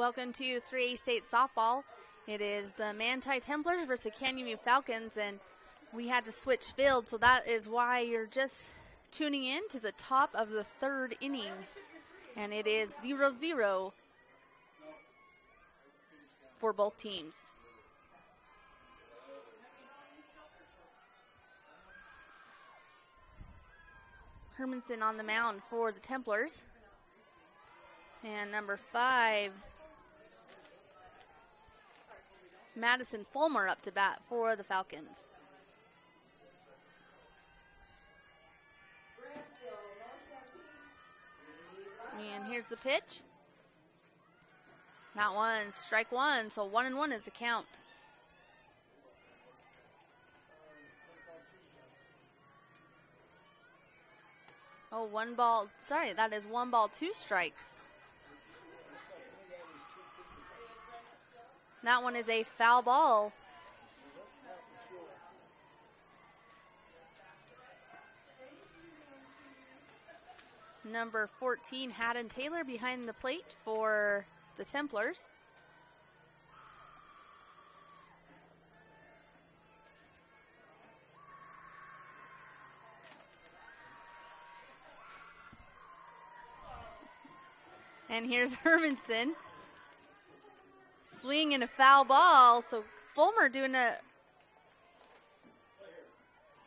Welcome to 3A State Softball. It is the Manti Templars versus Canyon View Falcons, and we had to switch fields, so that is why you're just tuning in to the top of the third inning. And it is 0-0 for both teams. Hermanson on the mound for the Templars. And number 5, Madison Fulmer up to bat for the Falcons. And here's the pitch. That one, strike one, so 1-1 is the count. Oh, 1 ball, sorry, that is 1 ball, 2 strikes. That one is a foul ball. Number 14, Haddon Taylor behind the plate for the Templars. And here's Hermanson. Swing and a foul ball, so Fulmer doing a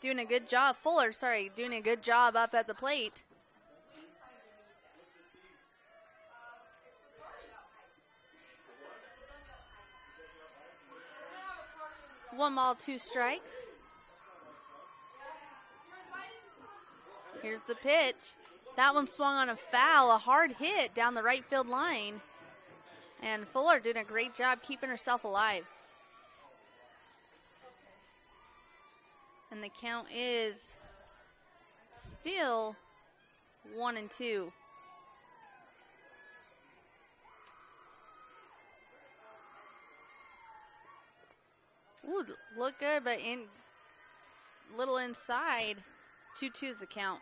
good job. Fuller, sorry, doing a good job up at the plate. One ball, 2 strikes. Here's the pitch. That one swung on a foul, a hard hit down the right field line. And Fuller doing a great job keeping herself alive. And the count is still 1-2. Ooh, look good, but little inside. 2-2 is the count.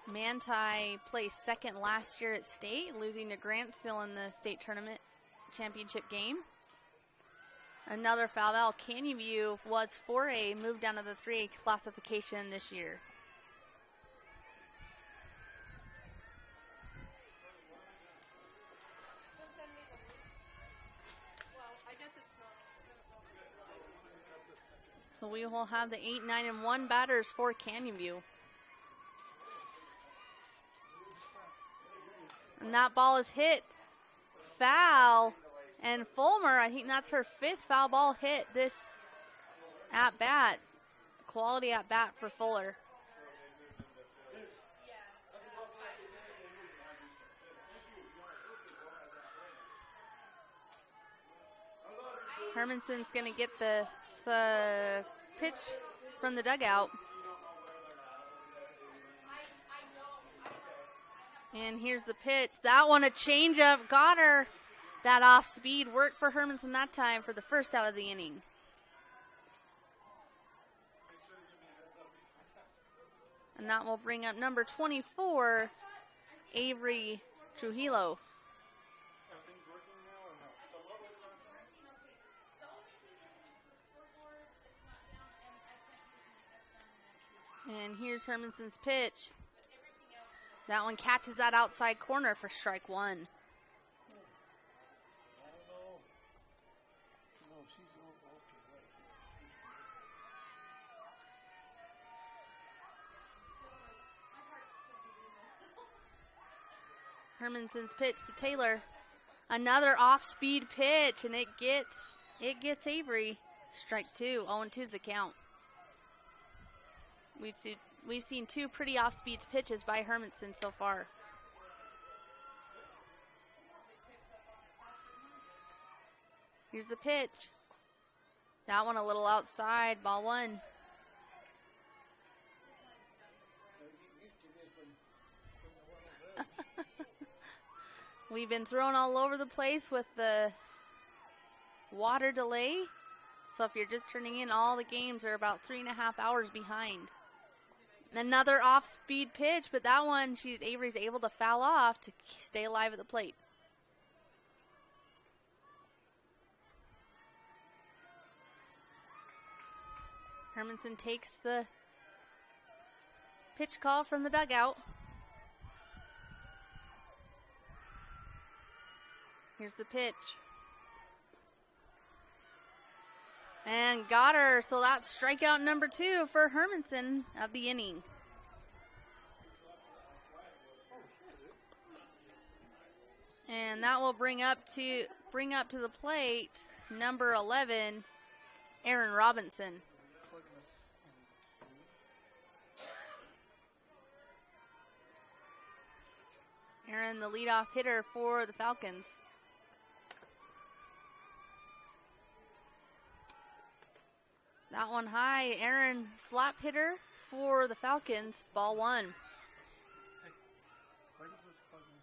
Manti placed second last year at state, losing to Grantsville in the state tournament championship game. Another foul ball. Canyon View was 4A, moved down to the 3A classification this year. So we will have the 8, 9, and 1 batters for Canyon View. And that ball is hit foul. And Fulmer, I think that's her 5th foul ball hit this at bat. Quality at bat for Fuller. Hermanson's going to get the pitch from the dugout. And here's the pitch. That one, a changeup, got her. That off speed worked for Hermanson that time for the first out of the inning. And that will bring up number 24, Avery Trujillo. And here's Hermanson's pitch. That one catches that outside corner for strike 1. Hermanson's pitch to Taylor. Another off-speed pitch, and it gets Avery. Strike 2. 0-2 is the count. We've seen 2 pretty off-speed pitches by Hermanson so far. Here's the pitch. That one a little outside, ball 1. We've been thrown all over the place with the water delay. So if you're just turning in, all the games are about 3.5 hours behind. Another off-speed pitch, but that one, Avery's able to foul off to stay alive at the plate. Hermanson takes the pitch call from the dugout. Here's the pitch. And got her, so that's strikeout number 2 for Hermanson of the inning. And that will bring up to the plate number 11, Aaron Robinson. Aaron, the leadoff hitter for the Falcons. That one high. Aaron, slap hitter for the Falcons. Ball 1. Hey, where does this plug in?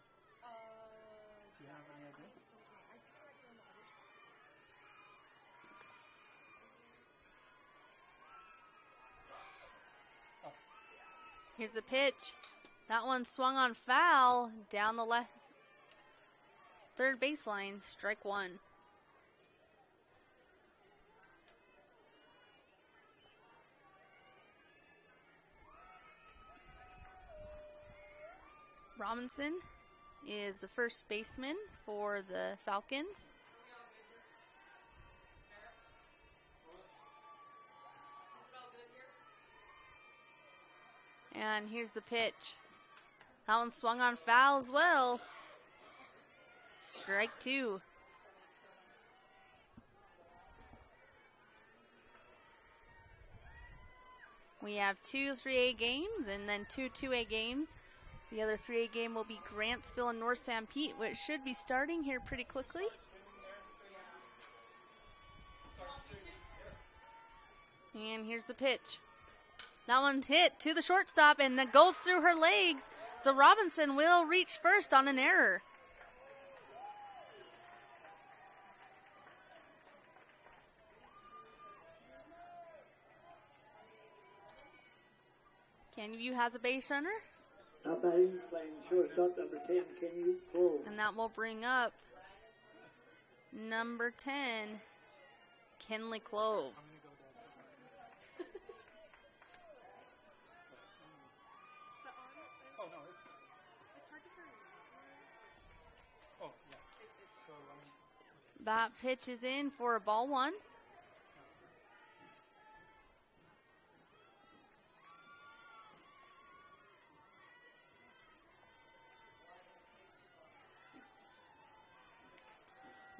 Do you have any idea? Oh. Here's the pitch. That one swung on foul down the left third baseline. Strike 1. Robinson is the first baseman for the Falcons. And here's the pitch. That one swung on foul as well. Strike 2. We have 2 3A games and then 2 2A games. The other 3A game will be Grantsville and North St. Pete, which should be starting here pretty quickly. And here's the pitch. That one's hit to the shortstop and that goes through her legs. So Robinson will reach first on an error. Canyon has a base runner. Now batting, playing shortstop, number 10, Kenny Clove. And that will bring up number 10, Kenley Clove. Oh, no, it's hard to hear. Oh, yeah. So, that pitch is in for a ball 1.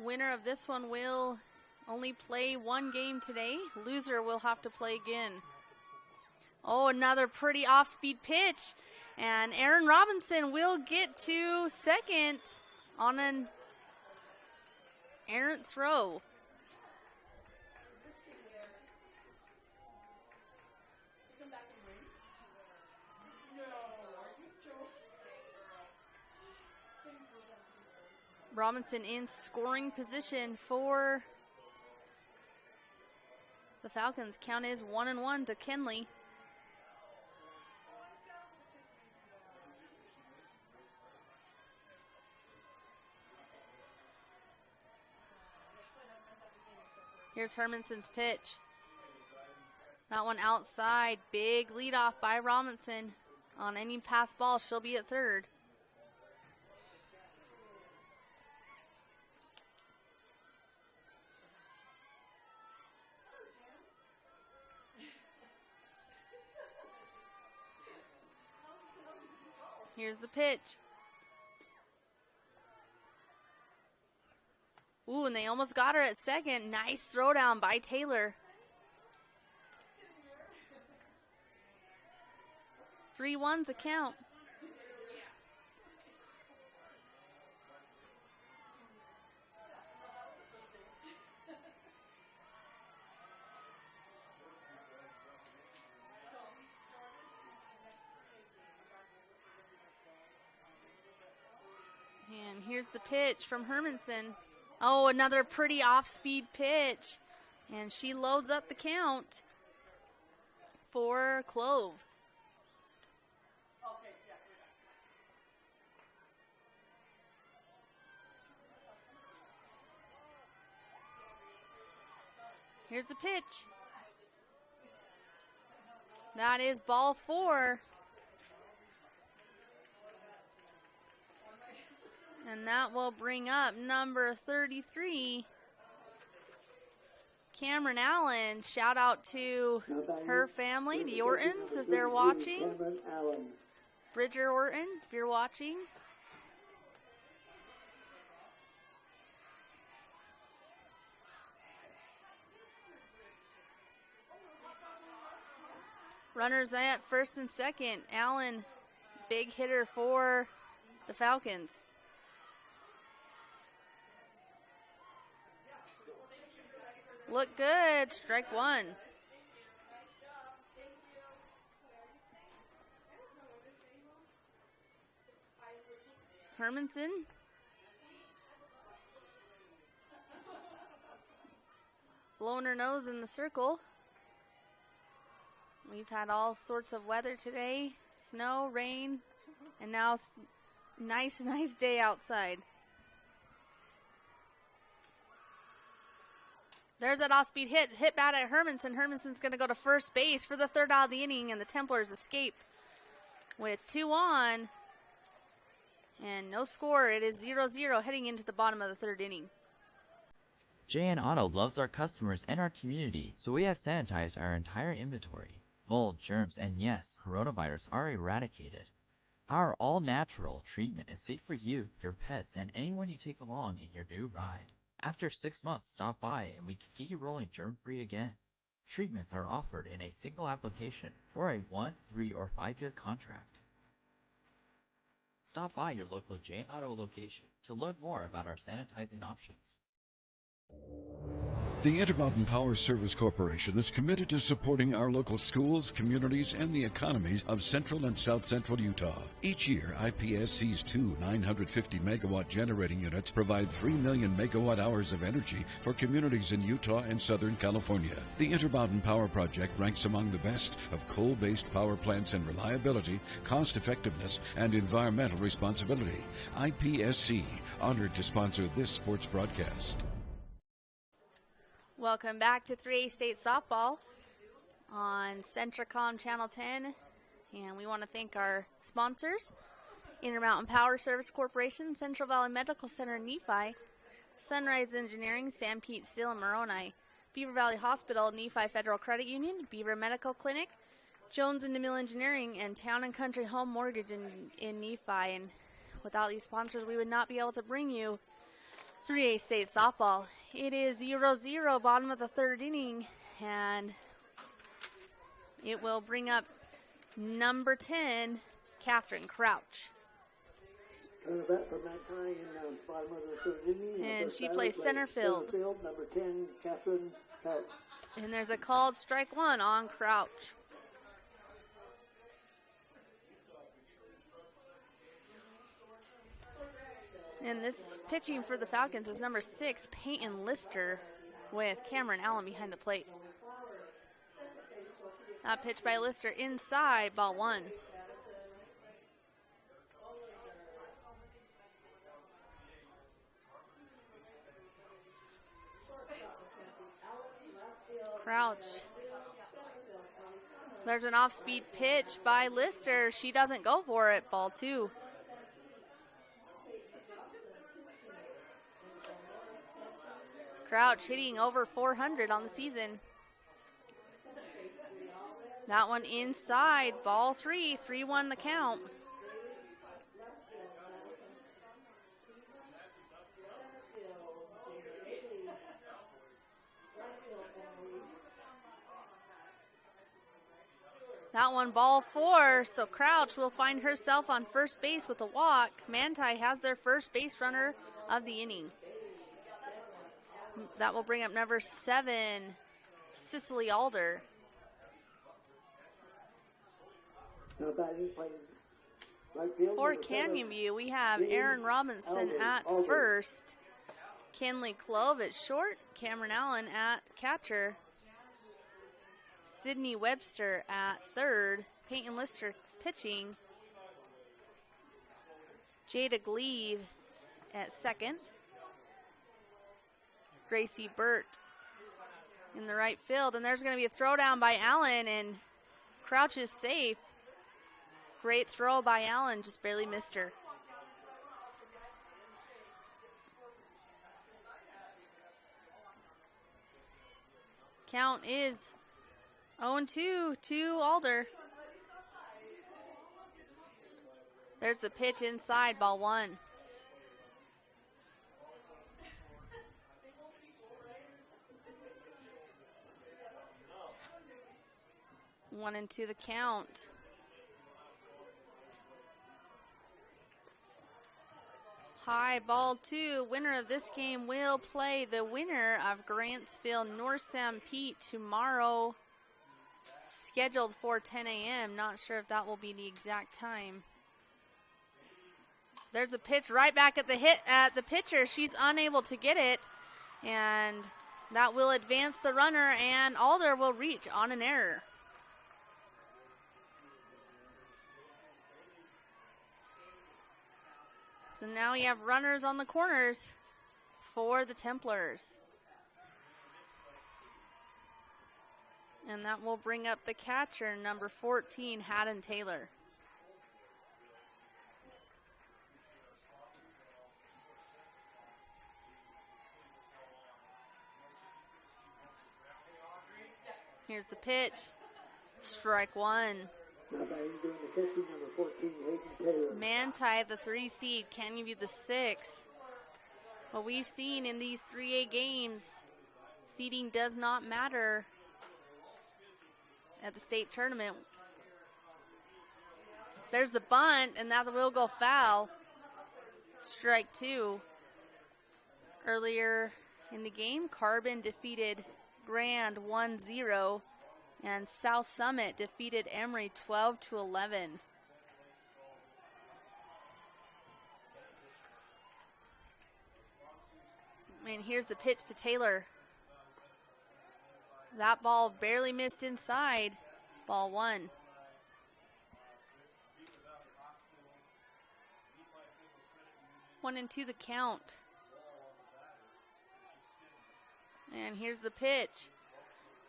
Winner of this one will only play 1 game today. Loser will have to play again. Oh, another pretty off-speed pitch. And Aaron Robinson will get to second on an errant throw. Robinson in scoring position for the Falcons. Count is 1-1 to Kenley. Here's Hermanson's pitch. That one outside. Big leadoff by Robinson. On any pass ball, she'll be at third. Here's the pitch. Ooh, and they almost got her at second. Nice throwdown by Taylor. 3-1's a count. And here's the pitch from Hermanson. Oh, another pretty off-speed pitch. And she loads up the count for Clove. Here's the pitch. That is ball 4. And that will bring up number 33, Cameron Allen. Shout out to her family, the Ortons, if they're watching. Bridger Orton, if you're watching. Runners at first and second. Allen, big hitter for the Falcons. Look good. Strike 1. Hermanson. Blowing her nose in the circle. We've had all sorts of weather today. Snow, rain, and now nice day outside. There's that off-speed hit bad at Hermanson. Hermanson's going to go to first base for the 3rd out of the inning, and the Templars escape with 2 on. And no score. It is 0-0 heading into the bottom of the 3rd inning. JN Auto loves our customers and our community, so we have sanitized our entire inventory. Mold, germs, and yes, coronavirus are eradicated. Our all-natural treatment is safe for you, your pets, and anyone you take along in your new ride. After 6 months, stop by and we can get you rolling germ-free again. Treatments are offered in a single application or a 1, 3, or 5-year contract. Stop by your local JN Auto location to learn more about our sanitizing options. The Intermountain Power Service Corporation is committed to supporting our local schools, communities, and the economies of central and south central Utah. Each year, IPSC's 2 950-megawatt generating units provide 3 million megawatt hours of energy for communities in Utah and Southern California. The Intermountain Power Project ranks among the best of coal-based power plants in reliability, cost-effectiveness, and environmental responsibility. IPSC, honored to sponsor this sports broadcast. Welcome back to 3A State Softball on Centricom Channel 10. And we want to thank our sponsors, Intermountain Power Service Corporation, Central Valley Medical Center in Nephi, Sunrise Engineering, San Pete Steel and Moroni, Beaver Valley Hospital, Nephi Federal Credit Union, Beaver Medical Clinic, Jones and DeMille Engineering, and Town and Country Home Mortgage in Nephi. And without these sponsors, we would not be able to bring you 3A State Softball. It is 0-0, bottom of the 3rd inning, and it will bring up number 10, Catherine Crouch. And she plays center field. Number 10, Catherine Crouch. And there's a called strike 1 on Crouch. And this pitching for the Falcons is number 6, Peyton Lister, with Cameron Allen behind the plate. That pitch by Lister inside, ball 1. Crouch. There's an off-speed pitch by Lister. She doesn't go for it, ball 2. Crouch hitting over 400 on the season. That one inside, ball 3, 3-1 the count. That one ball 4, so Crouch will find herself on first base with a walk. Manti has their first base runner of the inning. That will bring up number 7, Cicely Alder. For Canyon View, we have Aaron Robinson at first, Kinley Clove at short, Cameron Allen at catcher, Sydney Webster at third, Peyton Lister pitching, Jada Gleave at second, Gracie Burt in the right field. And there's going to be a throw down by Allen, and Crouch is safe. Great throw by Allen, just barely missed her. Count is 0-2 to Alder. There's the pitch inside, ball one. One and two the count. High, ball two. Winner of this game will play the winner of Grantsville North Sam Pete tomorrow. Scheduled for 10 a.m. Not sure if that will be the exact time. There's a pitch right back at the pitcher. She's unable to get it, and that will advance the runner, and Alder will reach on an error. So now you have runners on the corners for the Templars. And that will bring up the catcher, number 14, Haddon Taylor. Here's the pitch. Strike one. Manti, the 3 seed, Canyon View, the 6. What we've seen in these 3A games, seeding does not matter at the state tournament. There's the bunt, and that will go foul. Strike two. Earlier in the game, Carbon defeated Grand 1-0. And South Summit defeated Emory 12-11. And here's the pitch to Taylor. That ball barely missed inside. Ball one. One and two the count. And here's the pitch.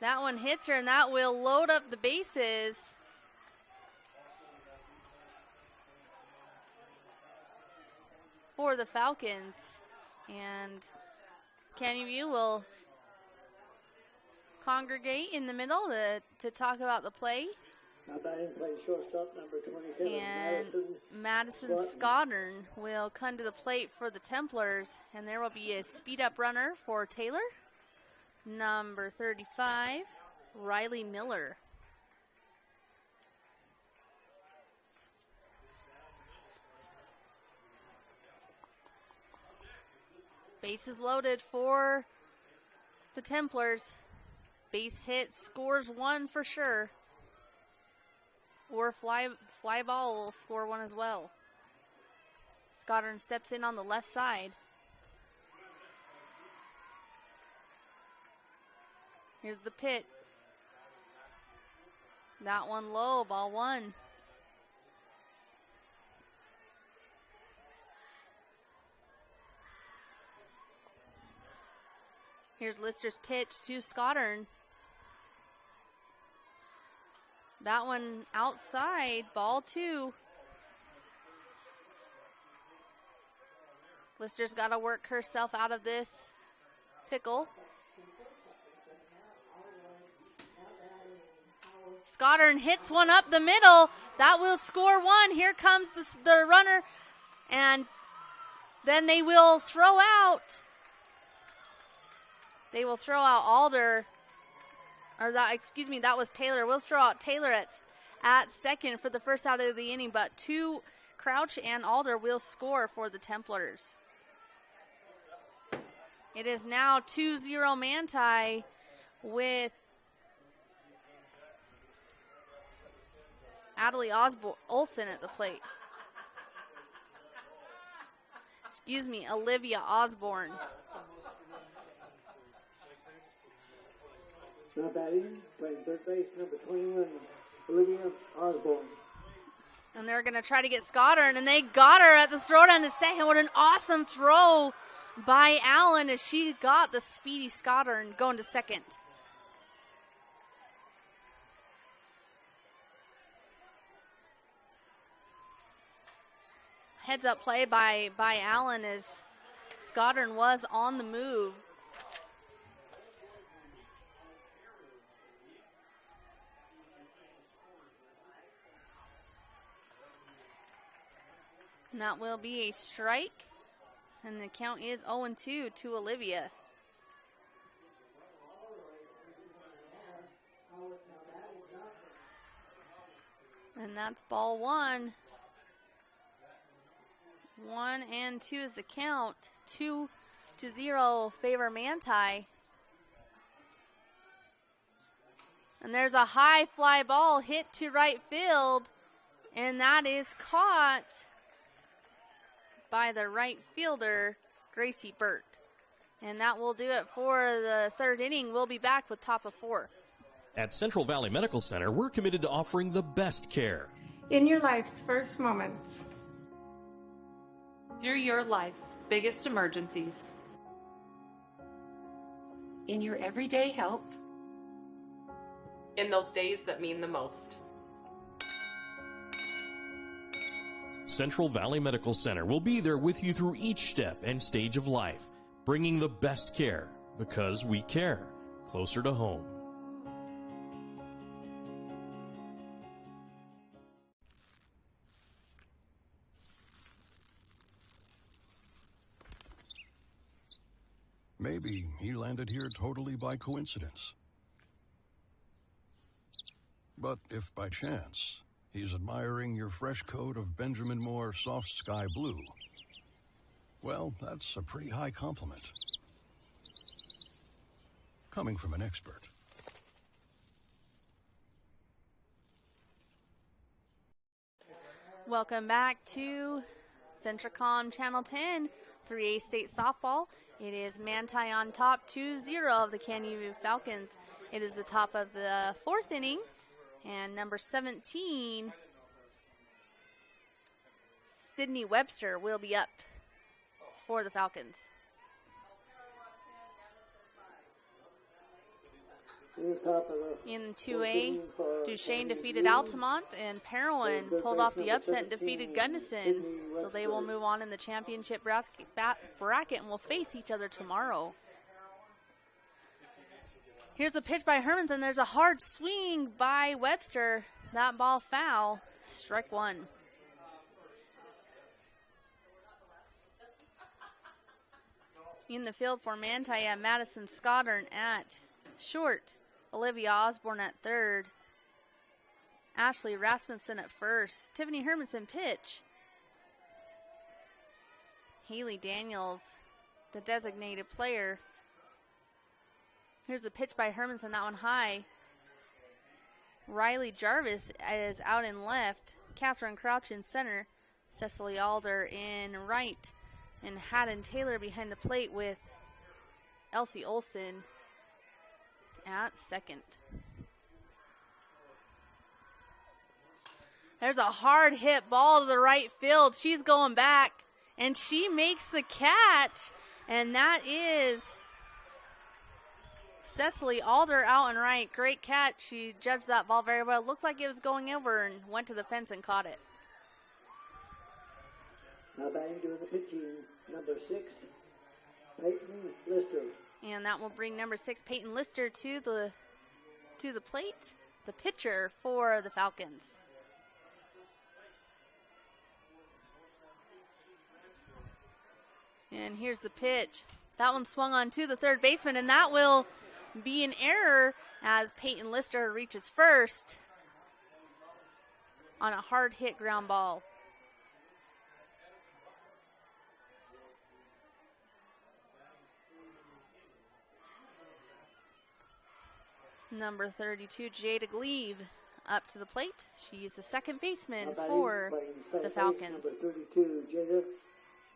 That one hits her, and that will load up the bases. For the Falcons. And Canyon View will congregate in the middle to talk about the play. Now batting play shortstop number 27, And Madison Scottern will come to the plate for the Templars, and there will be a speed-up runner for Taylor. Number 35, Riley Miller. Bases loaded for the Templars. Base hit scores one for sure. Or fly ball will score one as well. Scottern steps in on the left side. Here's the pitch. That one low, ball one. Here's Lister's pitch to Scottern. That one outside, ball two. Lister's got to work herself out of this pickle. Scottern hits one up the middle. That will score one. Here comes the runner. And then they will throw out. They will throw out Alder. Or that, excuse me, that was Taylor. We'll throw out Taylor at second for the first out of the inning. But Crouch and Alder will score for the Templars. It is now 2-0 Manti with Adelie Olsen at the plate. Excuse me, Olivia Osborne. Now batting, playing third base, number 21, Olivia Osborne. And they're going to try to get Scottern, and they got her at the throw down to second. What an awesome throw by Allen as she got the speedy Scottern going to second. heads-up play by Allen as Scottern was on the move. And that will be a strike. And the count is 0-2 to Olivia. And that's ball one. 1-2 is the count. 2-0 favor Manti. And there's a high fly ball hit to right field. And that is caught by the right fielder, Gracie Burt. And that will do it for the third inning. We'll be back with top of 4. At Central Valley Medical Center, we're committed to offering the best care. In your life's first moments. Through your life's biggest emergencies. In your everyday help. In those days that mean the most. Central Valley Medical Center will be there with you through each step and stage of life, bringing the best care because we care, closer to home. Maybe he landed here totally by coincidence. But if by chance he's admiring your fresh coat of Benjamin Moore soft sky blue, well, that's a pretty high compliment. Coming from an expert. Welcome back to Centricom Channel 10, 3A State Softball. It is Manti on top, 2-0 of the Canyon View Falcons. It is the top of the fourth inning, and number 17, Sydney Webster, will be up for the Falcons. In 2A, Duchesne defeated Altamont, and Parowan pulled off the upset and defeated Gunnison. So they will move on in the championship bracket and will face each other tomorrow. Here's a pitch by Hermanson. There's a hard swing by Webster. That ball foul. Strike one. In the field for Manti, Madison Scottern at short. Olivia Osborne at third. Ashley Rasmussen at first. Tiffany Hermanson pitch. Haley Daniels, the designated player. Here's a pitch by Hermanson, that one high. Riley Jarvis is out in left. Catherine Crouch in center. Cecily Alder in right. And Haddon Taylor behind the plate with Elsie Olson at second. There's a hard hit ball to the right field. She's going back, and she makes the catch, and that is Cecily Alder out and right. Great catch. She judged that ball very well. Looked like it was going over and went to the fence and caught it. Now batting doing the pitching, number 6, Peyton Lister. And that will bring number 6, Peyton Lister, to the plate, the pitcher for the Falcons. And here's the pitch. That one swung on to the third baseman, and that will be an error as Peyton Lister reaches first on a hard hit ground ball. Number 32, Jada Gleave, up to the plate. She's the second baseman for the Falcons. Number 32, Jada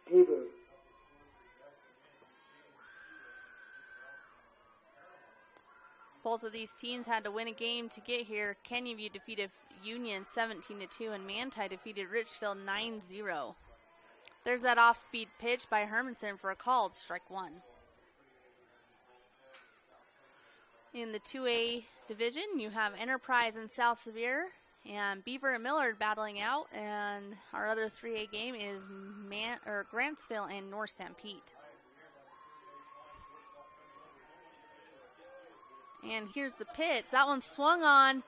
Gleave. Both of these teams had to win a game to get here. Canyon View defeated Union 17-2, and Manti defeated Richfield 9-0. There's that off-speed pitch by Hermanson for a called strike one. In the 2A division, you have Enterprise and South Sevier, And Beaver and Millard battling out, and our other 3A game is Grantsville and North St. Pete. And here's the pitch. That one swung on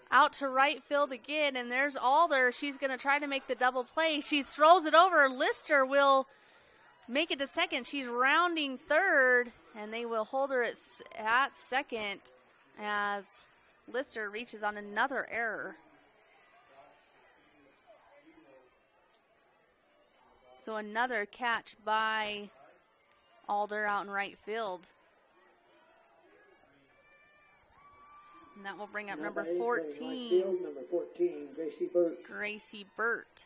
out to right field again, and there's Alder. She's going to try to make the double play. She throws it over. Lister will make it to second. She's rounding third, and they will hold her at second as Lister reaches on another error. So another catch by Alder out in right field. And that will bring up number 14. Number 14, Gracie Burt. Gracie Burt,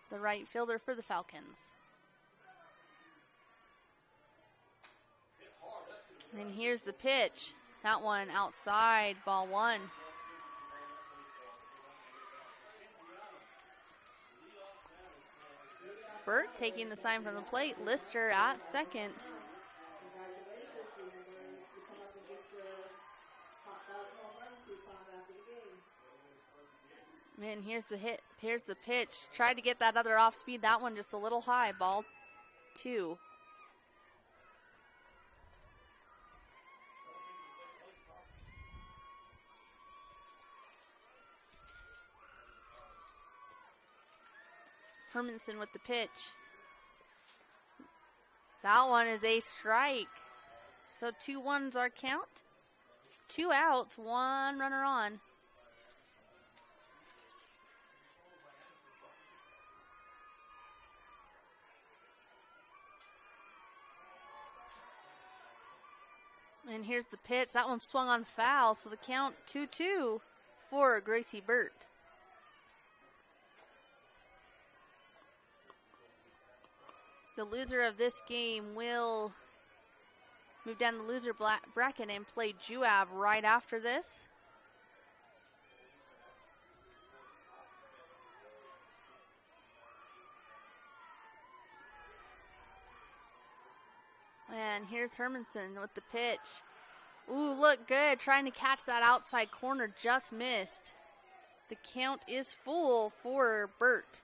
the right fielder for the Falcons. And here's the pitch. That one outside, ball one. Burt taking the sign from the plate. Lister at second. Man, here's the hit. Here's the pitch. Tried to get that other off speed. That one just a little high. Ball two. Hermanson with the pitch. That one is a strike. So 2-1's our count. 2 outs, 1 runner on. And here's the pitch. That one swung on foul, so the count 2-2 for Gracie Burt. The loser of this game will move down the loser bracket and play Juab right after this. And here's Hermanson with the pitch. Ooh, look good. Trying to catch that outside corner. Just missed. The count is full for Burt.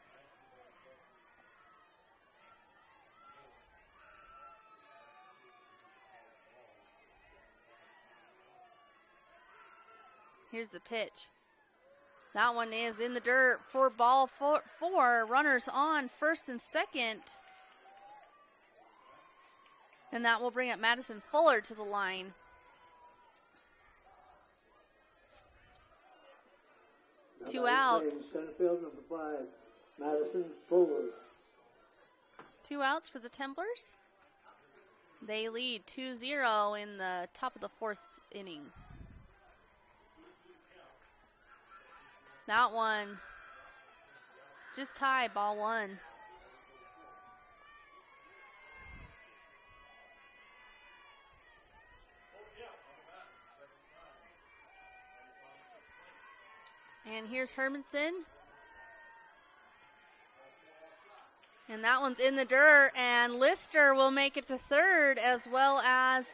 Here's the pitch. That one is in the dirt for ball four. Runners on first and second. And that will bring up Madison Fuller to the line. Two outs. Center field, number 5, Madison Fuller. 2 outs for the Templars. They lead 2-0 in the top of the 4th inning. That one just tied, ball 1. And here's Hermanson. And that one's in the dirt, and Lister will make it to third as well as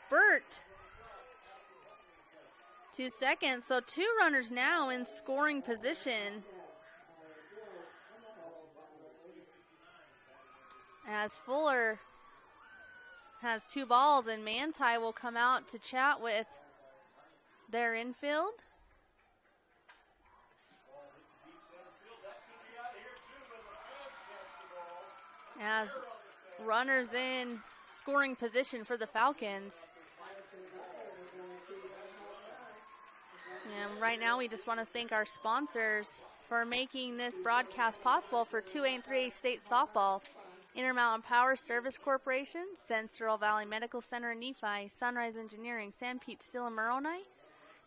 Burt to second. So 2 runners now in scoring position as Fuller has 2 balls, and Manti will come out to chat with their infield. As runners in scoring position for the Falcons. And right now we just want to thank our sponsors for making this broadcast possible for 2A and 3A state softball. Intermountain Power Service Corporation, Central Valley Medical Center in Nephi, Sunrise Engineering, San Pete Steel and Moroni,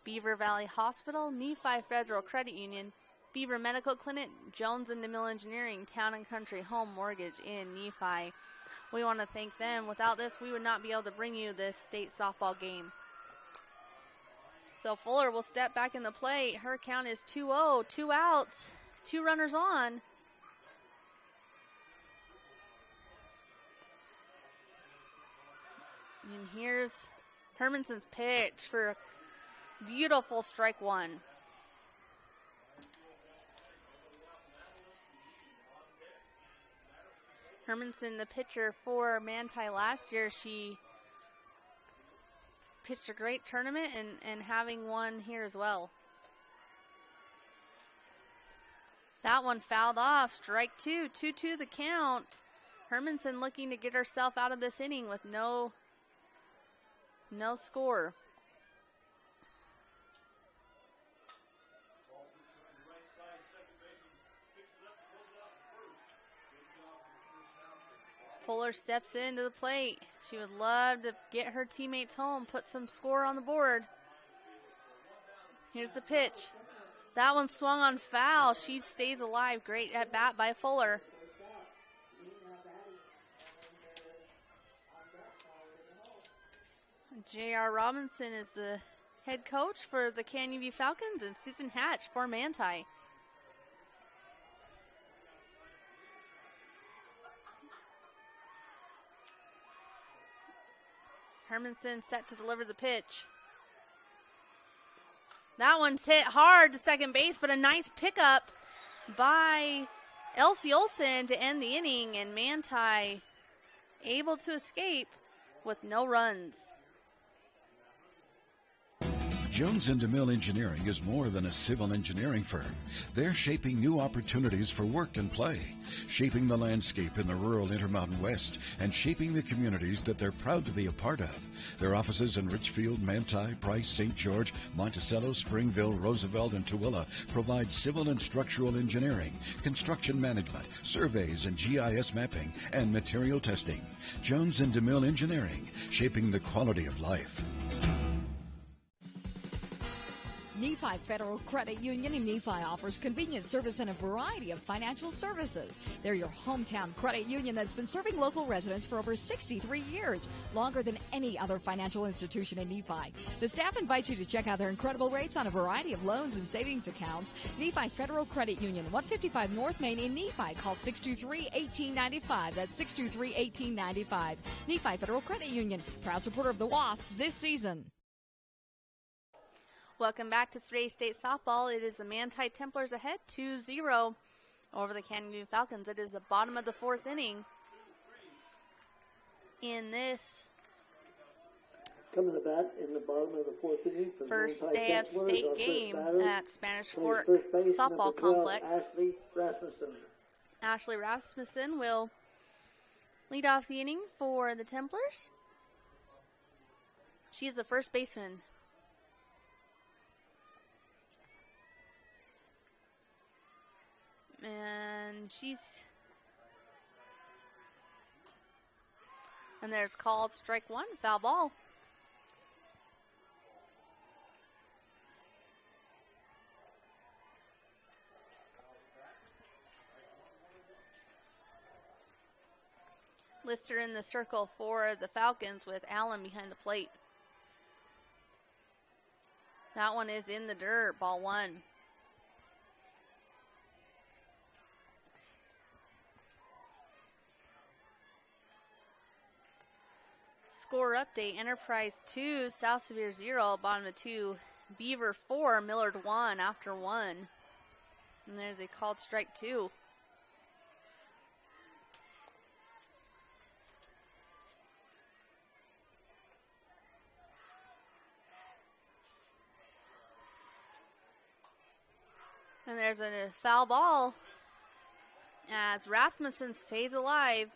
Beaver Valley Hospital, Nephi Federal Credit Union, Beaver Medical Clinic, Jones and DeMille Engineering, Town and Country Home Mortgage in Nephi. We want to thank them. Without this, we would not be able to bring you this state softball game. So Fuller will step back in the plate. Her count is 2-0, 2 outs, 2 runners on. And here's Hermanson's pitch for Beautiful strike one. Hermanson, the pitcher for Manti last year, she pitched a great tournament and having one here as well. That one fouled off. Strike two. 2-2 the count. Hermanson looking to get herself out of this inning with no score. Fuller steps into the plate. She would love to get her teammates home, put some score on the board. Here's the pitch. That one swung on foul. She stays alive. Great at bat by Fuller. J.R. Robinson is the head coach for the Canyon View Falcons, and Susan Hatch for Manti. Hermanson set to deliver the pitch. That one's hit hard to second base, but a nice pickup by Elsie Olsen to end the inning, and Manti able to escape with no runs. Jones and DeMille Engineering is more than a civil engineering firm. They're shaping new opportunities for work and play, shaping the landscape in the rural Intermountain West, and shaping the communities that they're proud to be a part of. Their offices in Richfield, Manti, Price, St. George, Monticello, Springville, Roosevelt, and Tooele provide civil and structural engineering, construction management, surveys and GIS mapping, and material testing. Jones and DeMille Engineering, shaping the quality of life. Nephi Federal Credit Union in Nephi offers convenient service and a variety of financial services. They're your hometown credit union that's been serving local residents for over 63 years, longer than any other financial institution in Nephi. The staff invites you to check out their incredible rates on a variety of loans and savings accounts. Nephi Federal Credit Union, 155 North Main in Nephi. Call 623-1895. That's 623-1895. Nephi Federal Credit Union, proud supporter of the Wasps this season. Welcome back to 3A State Softball. It is the Manti Templars ahead 2-0 over the Canyon View Falcons. It is the bottom of the fourth inning. In this coming to bat in the bottom of the fourth inning, first day of state game at Spanish Fork base, Softball 12, Complex. Ashley Rasmussen. Ashley Rasmussen will lead off the inning for the Templars. She is the first baseman. And there's called strike one, foul ball. Lister in the circle for the Falcons with Allen behind the plate. That one is in the dirt, ball one. Score update, Enterprise 2, South Sevier 0, bottom of 2, Beaver 4, Millard 1 after 1. And there's a called strike 2. And there's a foul ball as Rasmussen stays alive.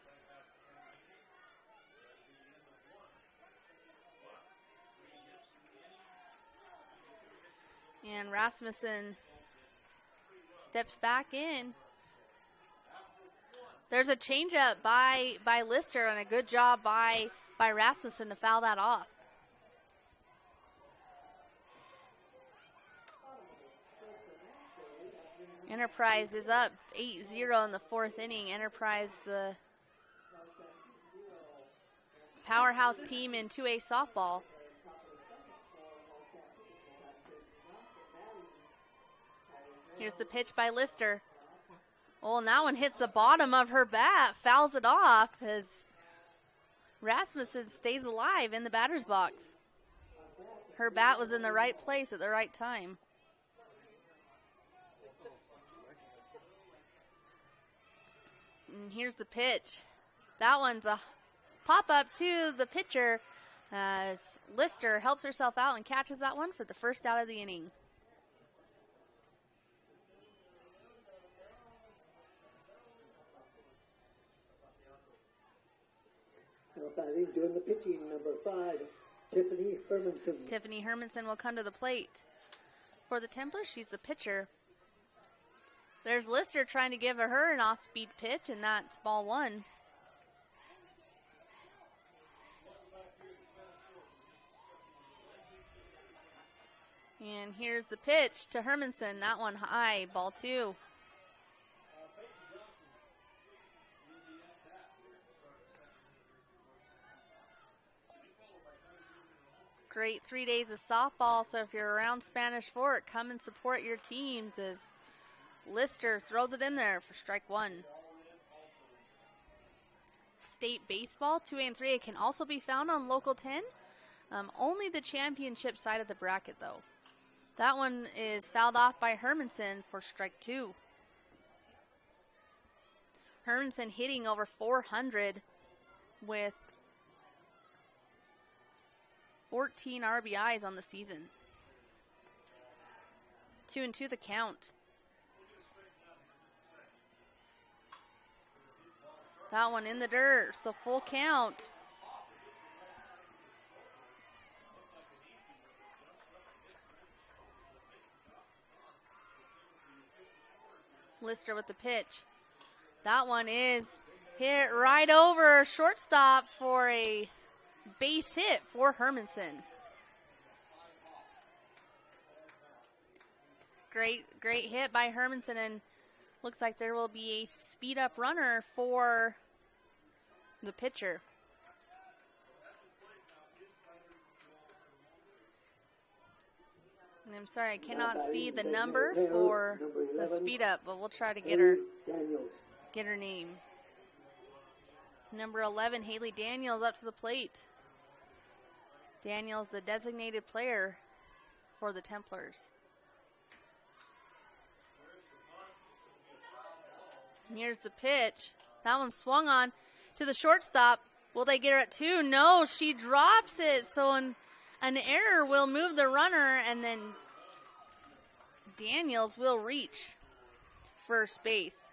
And Rasmussen steps back in. There's a changeup by Lister, and a good job by Rasmussen to foul that off. Enterprise is up 8-0 in the fourth inning. Enterprise, the powerhouse team in 2A softball. Here's the pitch by Lister. Oh, and that one hits the bottom of her bat, fouls it off as Rasmussen stays alive in the batter's box. Her bat was in the right place at the right time. And here's the pitch. That one's a pop-up to the pitcher as Lister helps herself out and catches that one for the first out of the inning. Batting, doing the pitching, number 5, Tiffany Hermanson. Tiffany Hermanson will come to the plate. For the Templars, she's the pitcher. There's Lister trying to give her an off-speed pitch, and that's ball 1. And here's the pitch to Hermanson. That one high, ball 2. Great 3 days of softball, so if you're around Spanish Fort, come and support your teams as Lister throws it in there for strike 1. State baseball, 2A and 3A, can also be found on Local 10. Only the championship side of the bracket, though. That one is fouled off by Hermanson for strike 2. Hermanson hitting over 400 with 14 RBIs on the season. 2-2 the count. That one in the dirt, so full count. Lister with the pitch. That one is hit right over shortstop for a base hit for Hermanson. Great hit by Hermanson, and looks like there will be a speed up runner for the pitcher. And I'm sorry, I cannot see the number for the speed up, but we'll try to get her name. Number 11, Haley Daniels, up to the plate. Daniels, the designated player for the Templars. And here's the pitch. That one swung on to the shortstop. Will they get her at 2? No, she drops it. So an error will move the runner, and then Daniels will reach first base.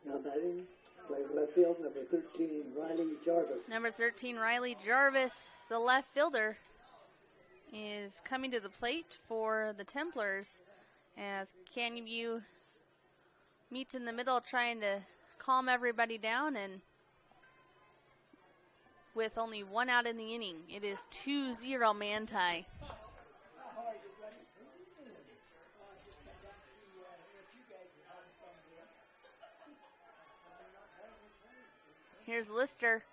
Now batting, left field, number 13, Riley Jarvis. Number 13, Riley Jarvis, the left fielder, is coming to the plate for the Templars as Canyon View meets in the middle trying to calm everybody down, and with only 1 out in the inning, it is 2-0 Manti. Here's Lister.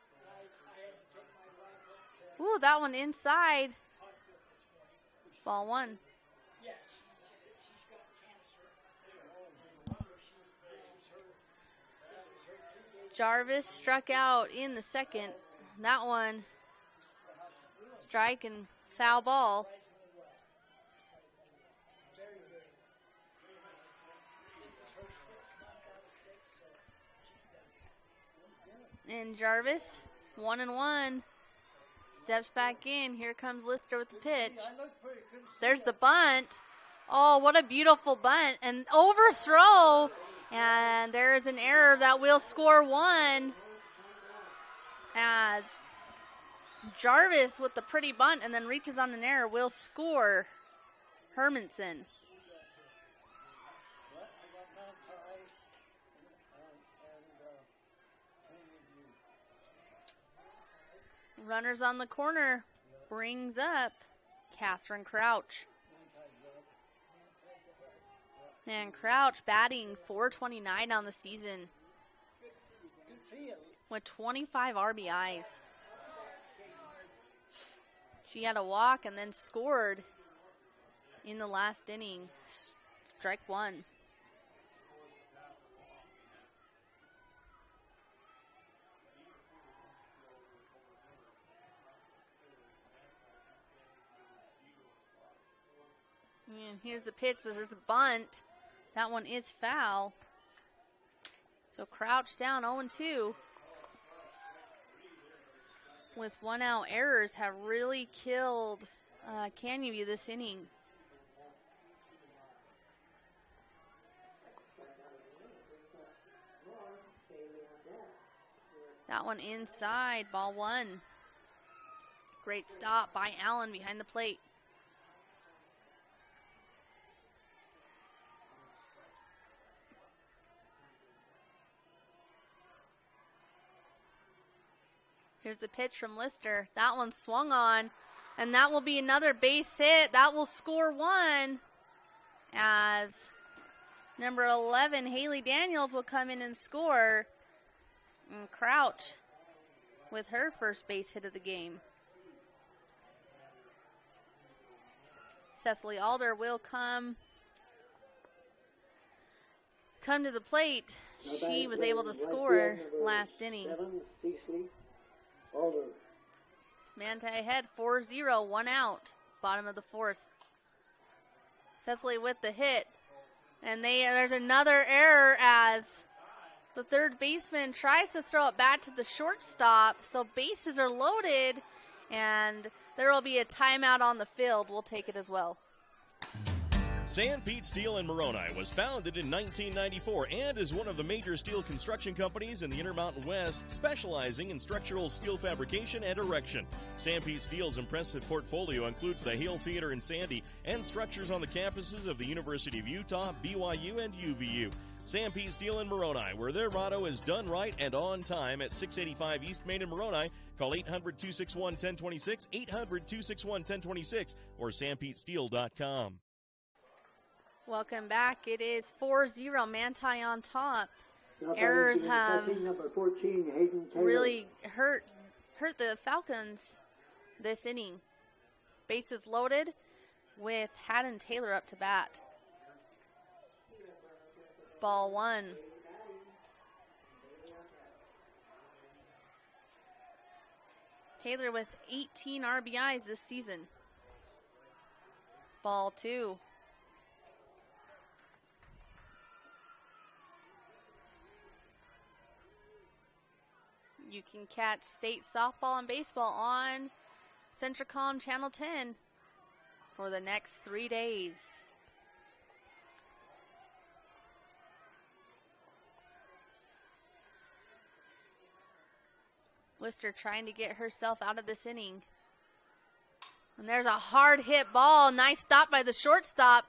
Ooh, that one inside. Ball 1. Jarvis struck out in the second. That one, strike and foul ball. And Jarvis, 1-1, steps back in. Here comes Lister with the pitch. There's the bunt. Oh, what a beautiful bunt. And overthrow. And there is an error that will score 1 as Jarvis with the pretty bunt and then reaches on an error will score Hermanson. Runners on the corner brings up Catherine Crouch. And Crouch batting .429 on the season with 25 RBIs. She had a walk and then scored in the last inning. Strike 1. And here's the pitch. There's a bunt. That one is foul. So Crouch down 0-2. With 1 out, errors have really killed Canyon View this inning. That one inside, ball 1. Great stop by Allen behind the plate. Here's the pitch from Lister. That one swung on, and that will be another base hit. That will score 1 as number 11, Haley Daniels, will come in and score. And Crouch with her first base hit of the game. Cecily Alder will come to the plate. She was able to score last inning. Manti ahead 4-0, 1 out, bottom of the 4th. Cecily with the hit. And there's another error as the third baseman tries to throw it back to the shortstop. So bases are loaded, and there will be a timeout on the field. We'll take it as well. San Pete Steel in Moroni was founded in 1994 and is one of the major steel construction companies in the Intermountain West, specializing in structural steel fabrication and erection. San Pete Steel's impressive portfolio includes the Hale Theater in Sandy and structures on the campuses of the University of Utah, BYU, and UVU. San Pete Steel in Moroni, where their motto is done right and on time, at 685 East Main in Moroni. Call 800-261-1026, 800-261-1026, or sanpetesteel.com. Welcome back. It is 4-0, Manti on top. Errors have really hurt the Falcons this inning. Bases loaded with Haddon Taylor up to bat. Ball 1. Taylor with 18 RBIs this season. Ball 2. You can catch state softball and baseball on Centricom Channel 10 for the next 3 days. Lister trying to get herself out of this inning. And there's a hard hit ball. Nice stop by the shortstop.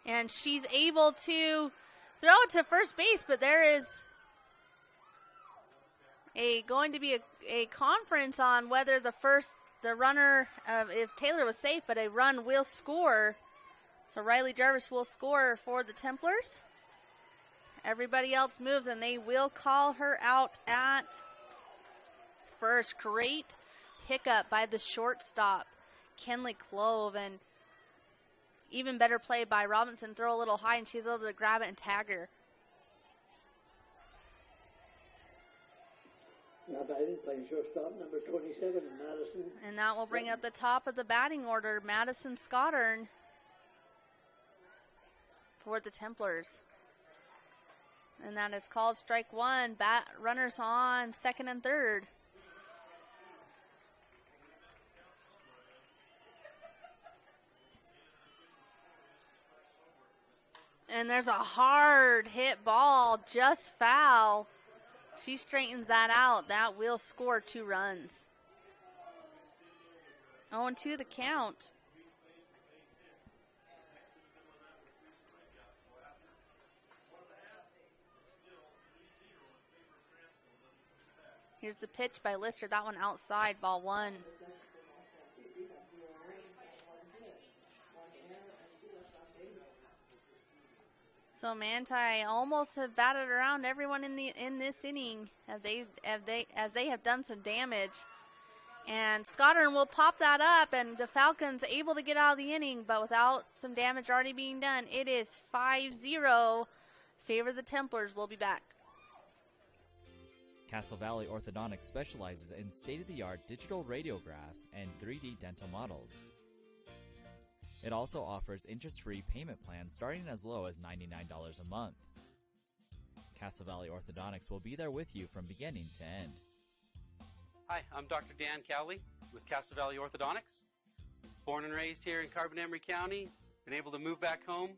And she's able to throw it to first base, but there is going to be a conference on whether the runner, if Taylor was safe, but a run will score. So Riley Jarvis will score for the Templars. Everybody else moves, and they will call her out at first. Great pickup by the shortstop, Kenley Clove, and even better play by Robinson. Throw a little high, and she's able to grab it and tag her. Now batting, playing shortstop, number 27, Madison. And that will bring up the top of the batting order, Madison Scottern for the Templars. And that is called strike 1. Runners on second and third. And there's a hard hit ball, just foul. She straightens that out. That will score 2 runs. 0-2 the count. Here's the pitch by Lister. That one outside, ball 1. So Manti almost have batted around everyone in this inning as they have done some damage. And Scottern will pop that up, and the Falcons able to get out of the inning, but without some damage already being done. It is 5-0. Favor the Templars. We'll be back. Castle Valley Orthodontics specializes in state-of-the-art digital radiographs and 3D dental models. It also offers interest-free payment plans starting as low as $99 a month. Castle Valley Orthodontics will be there with you from beginning to end. Hi, I'm Dr. Dan Cowley with Castle Valley Orthodontics. Born and raised here in Carbon-Emery County, been able to move back home.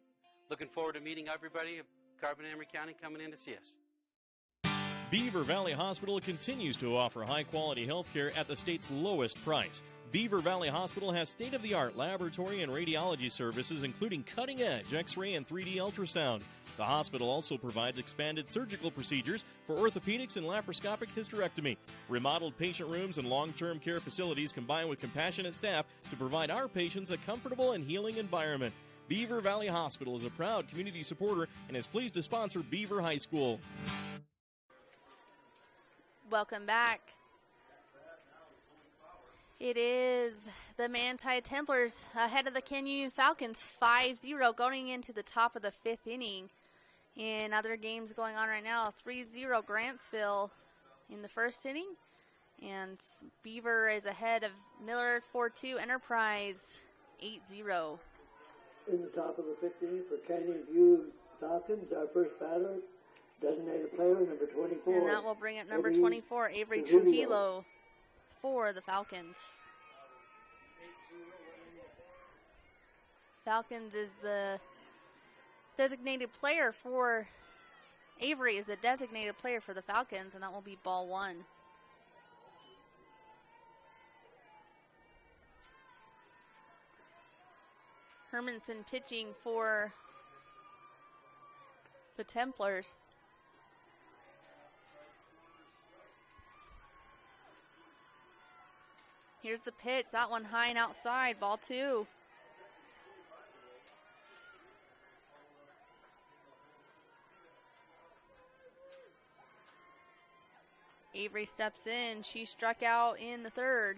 Looking forward to meeting everybody of Carbon-Emery County coming in to see us. Beaver Valley Hospital continues to offer high-quality health care at the state's lowest price. Beaver Valley Hospital has state-of-the-art laboratory and radiology services, including cutting-edge X-ray and 3D ultrasound. The hospital also provides expanded surgical procedures for orthopedics and laparoscopic hysterectomy. Remodeled patient rooms and long-term care facilities combine with compassionate staff to provide our patients a comfortable and healing environment. Beaver Valley Hospital is a proud community supporter and is pleased to sponsor Beaver High School. Welcome back. It is the Manti Templars ahead of the Canyon Falcons 5-0 going into the top of the 5th inning. In other games going on right now, 3-0 Grantsville in the first inning. And Beaver is ahead of Millard 4-2 Enterprise 8-0. In the top of the 5th inning for Canyon View Falcons, our first batter, designated player number 24. And that will bring up number 24, Avery Trujillo, for the Falcons. Falcons is the designated player for Avery is the designated player for the Falcons, and that will be ball 1. Hermanson pitching for the Templars. Here's the pitch. That one high and outside. Ball 2. Avery steps in. She struck out in the 3rd.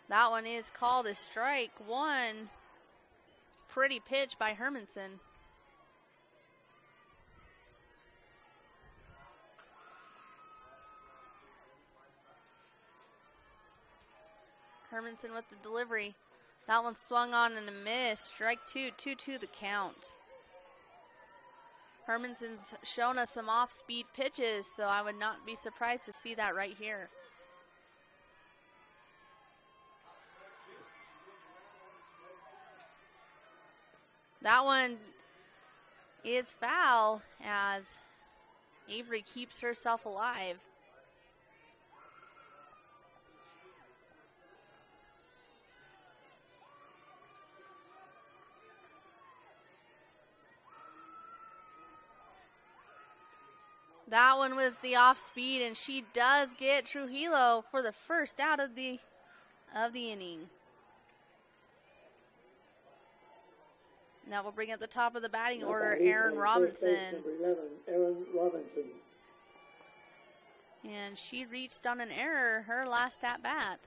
That one is called a strike 1. Pretty pitch by Hermanson. Hermanson with the delivery. That one swung on and a miss. Strike 2, 2-2 the count. Hermanson's shown us some off-speed pitches, so I would not be surprised to see that right here. That one is foul as Avery keeps herself alive. That one was the off speed, and she does get Trujillo for the first out of the inning. Now we'll bring at the top of the batting order, Aaron Robinson. Number 11, Aaron Robinson. And she reached on an error her last at bat.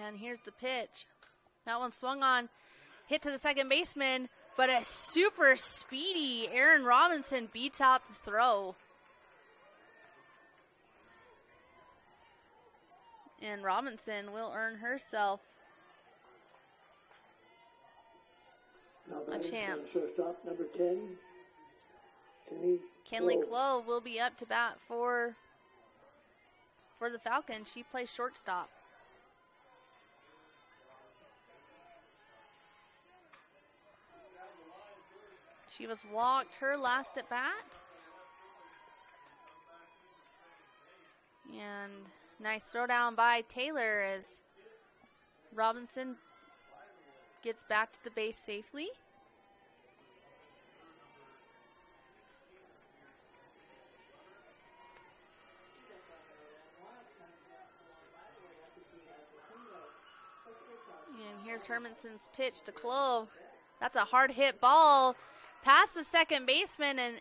And here's the pitch. That one swung on, hit to the second baseman, but a super speedy Aaron Robinson beats out the throw. And Robinson will earn herself a chance. Shortstop number 10, Kenley Clove will be up to bat for the Falcons. She plays shortstop. She was walked her last at bat. And nice throw down by Taylor as Robinson gets back to the base safely. And here's Hermanson's pitch to Clove. That's a hard hit ball past the second baseman, and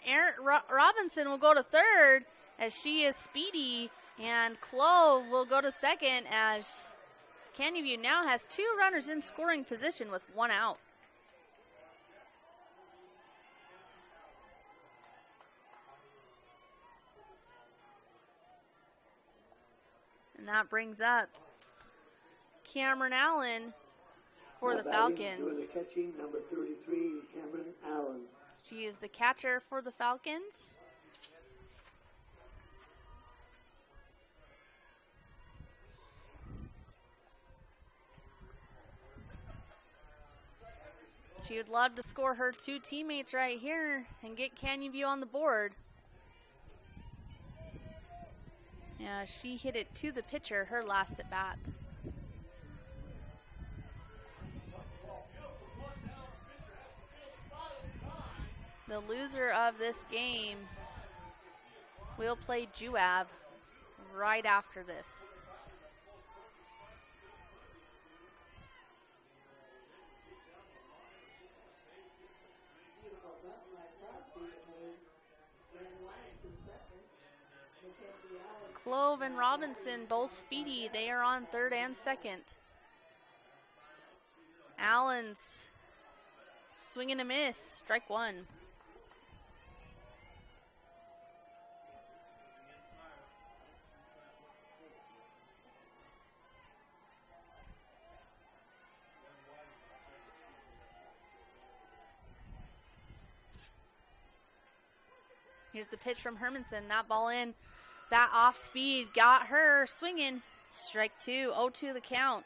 Robinson will go to third as she is speedy, and Clove will go to second as Canyon View now has 2 runners in scoring position with 1 out. And that brings up Cameron Allen for the Falcons. Doing the catching, number 33, Cameron Allen. She is the catcher for the Falcons. She would love to score her 2 teammates right here and get Canyon View on the board. Yeah, she hit it to the pitcher her last at bat. The loser of this game will play Juab right after this. Clove and Robinson, both speedy. They are on third and second. Allen's swing and a miss. Strike 1. Here's the pitch from Hermanson. That ball in. That off speed got her swinging. Strike 2, 0-2 the count.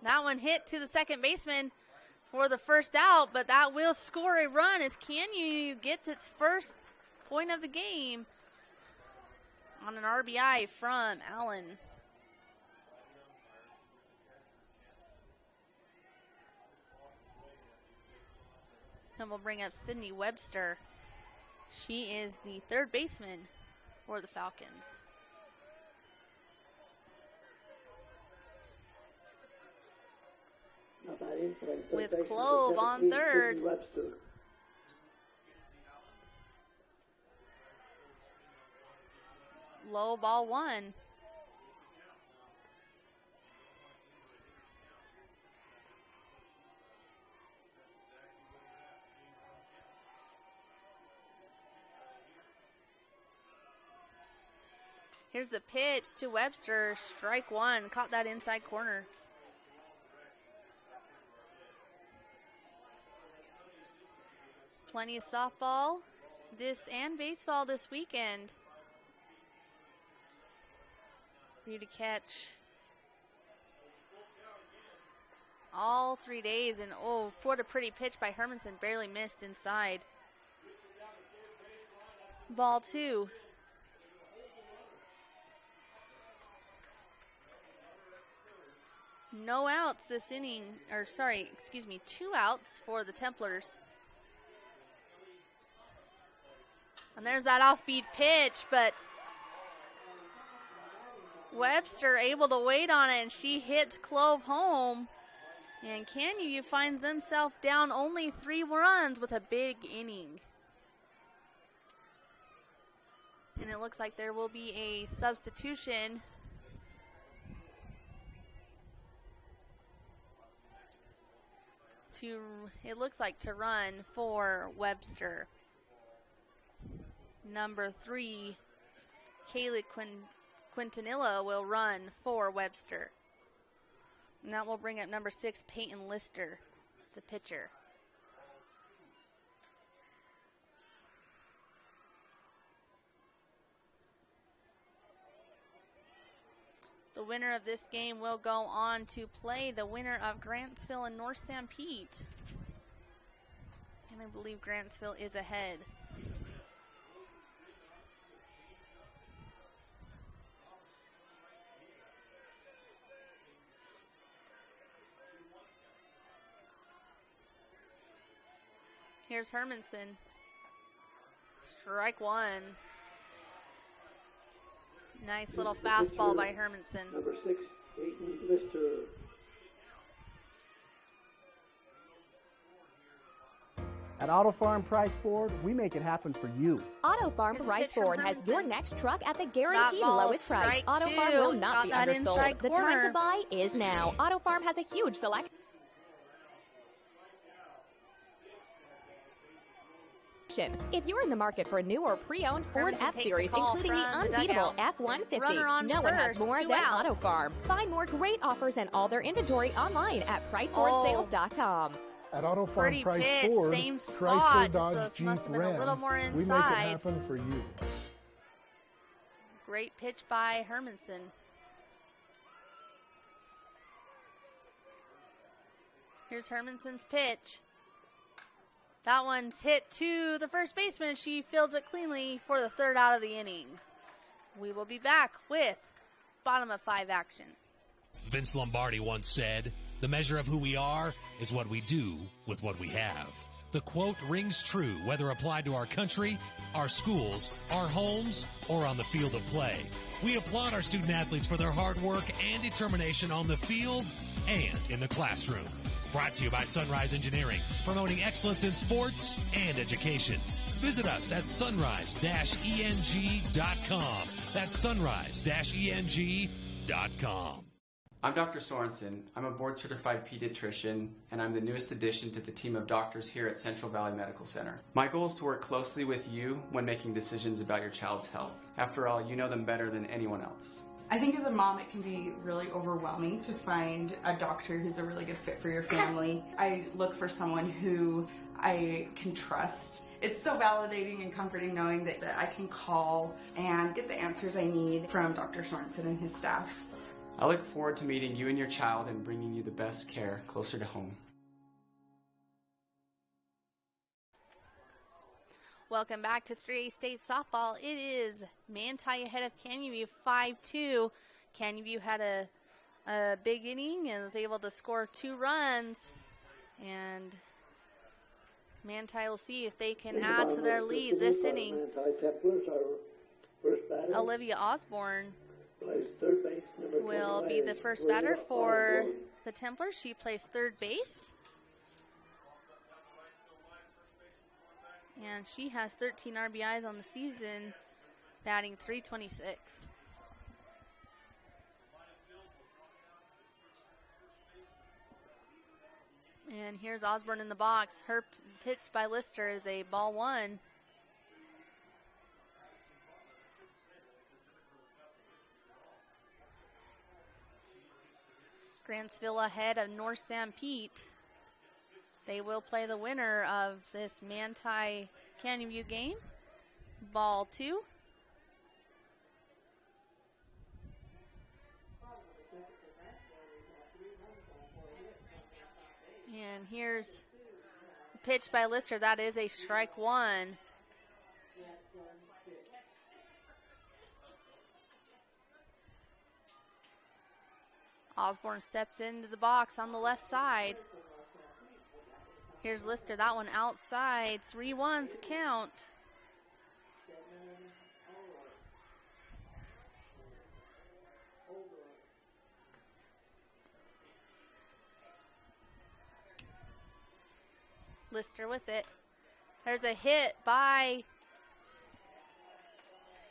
That one hit to the second baseman for the first out, but that will score a run as Canyon gets its first point of the game on an RBI from Allen. And we'll bring up Sydney Webster. She is the third baseman for the Falcons. With Clove on third. Low ball 1. Here's the pitch to Webster. Strike 1. Caught that inside corner. Plenty of softball and baseball this weekend for you to catch all 3 days. And oh, what a pretty pitch by Hermanson. Barely missed inside. Ball 2. No outs this inning, 2 outs for the Templars. And there's that off-speed pitch, but Webster able to wait on it, and she hits Clove home. And Canyon View finds themselves down only 3 runs with a big inning. And it looks like there will be a substitution. It looks like to run for Webster. Number 3, Kaylee Quintanilla will run for Webster. And that will bring up number 6, Peyton Lister, the pitcher. The winner of this game will go on to play the winner of Grantsville and North Sanpete. And I believe Grantsville is ahead. Here's Hermanson. Strike 1. Nice little fastball by Hermanson. Number 6, Peyton Lister. At Auto Farm Price Ford, we make it happen for you. Auto Farm Price Ford has your next truck at the guaranteed lowest price. Auto Farm will not be undersold. The time to buy is now. Auto Farm has a huge selection. If you're in the market for a new or pre-owned Ford F-Series, including the unbeatable F-150, no one has more than Auto Farm. Find more great offers and all their inventory online at PriceFordSales.com. At Auto Farm Price pitch, Ford, same Chrysler, spot, Dodge, Jeep, Ram, we make it happen for you. Great pitch by Hermanson. Here's Hermanson's pitch. That one's hit to the first baseman. She fields it cleanly for the third out of the inning. We will be back with bottom of 5 action. Vince Lombardi once said, "The measure of who we are is what we do with what we have." The quote rings true whether applied to our country, our schools, our homes, or on the field of play. We applaud our student athletes for their hard work and determination on the field and in the classroom. Brought to you by Sunrise Engineering, promoting excellence in sports and education. Visit us at sunrise-eng.com. That's sunrise-eng.com. I'm Dr. Sorensen. I'm a board-certified pediatrician, and I'm the newest addition to the team of doctors here at Central Valley Medical Center. My goal is to work closely with you when making decisions about your child's health. After all, you know them better than anyone else. I think as a mom it can be really overwhelming to find a doctor who's a really good fit for your family. I look for someone who I can trust. It's so validating and comforting knowing that I can call and get the answers I need from Dr. Sorensen and his staff. I look forward to meeting you and your child and bringing you the best care closer to home. Welcome back to 3A State Softball. It is Manti ahead of Canyon View 5-2. Canyon View had a big inning and was able to score 2 runs. And Manti will see if they can add to their lead this inning. Templars, our first batter. Olivia Osborne Plays third base, number will be the first batter for the Templars. She plays third base. And she has 13 RBIs on the season, batting .326. And here's Osborne in the box. Her pitch by Lister is a ball 1. Grantsville ahead of North San Pete. They will play the winner of this Manti Canyon View game. Ball 2. And here's the pitch by Lister. That is a strike 1. Osborne steps into the box on the left side. Here's Lister, that one outside. 3-1's the count. Lister with it. There's a hit by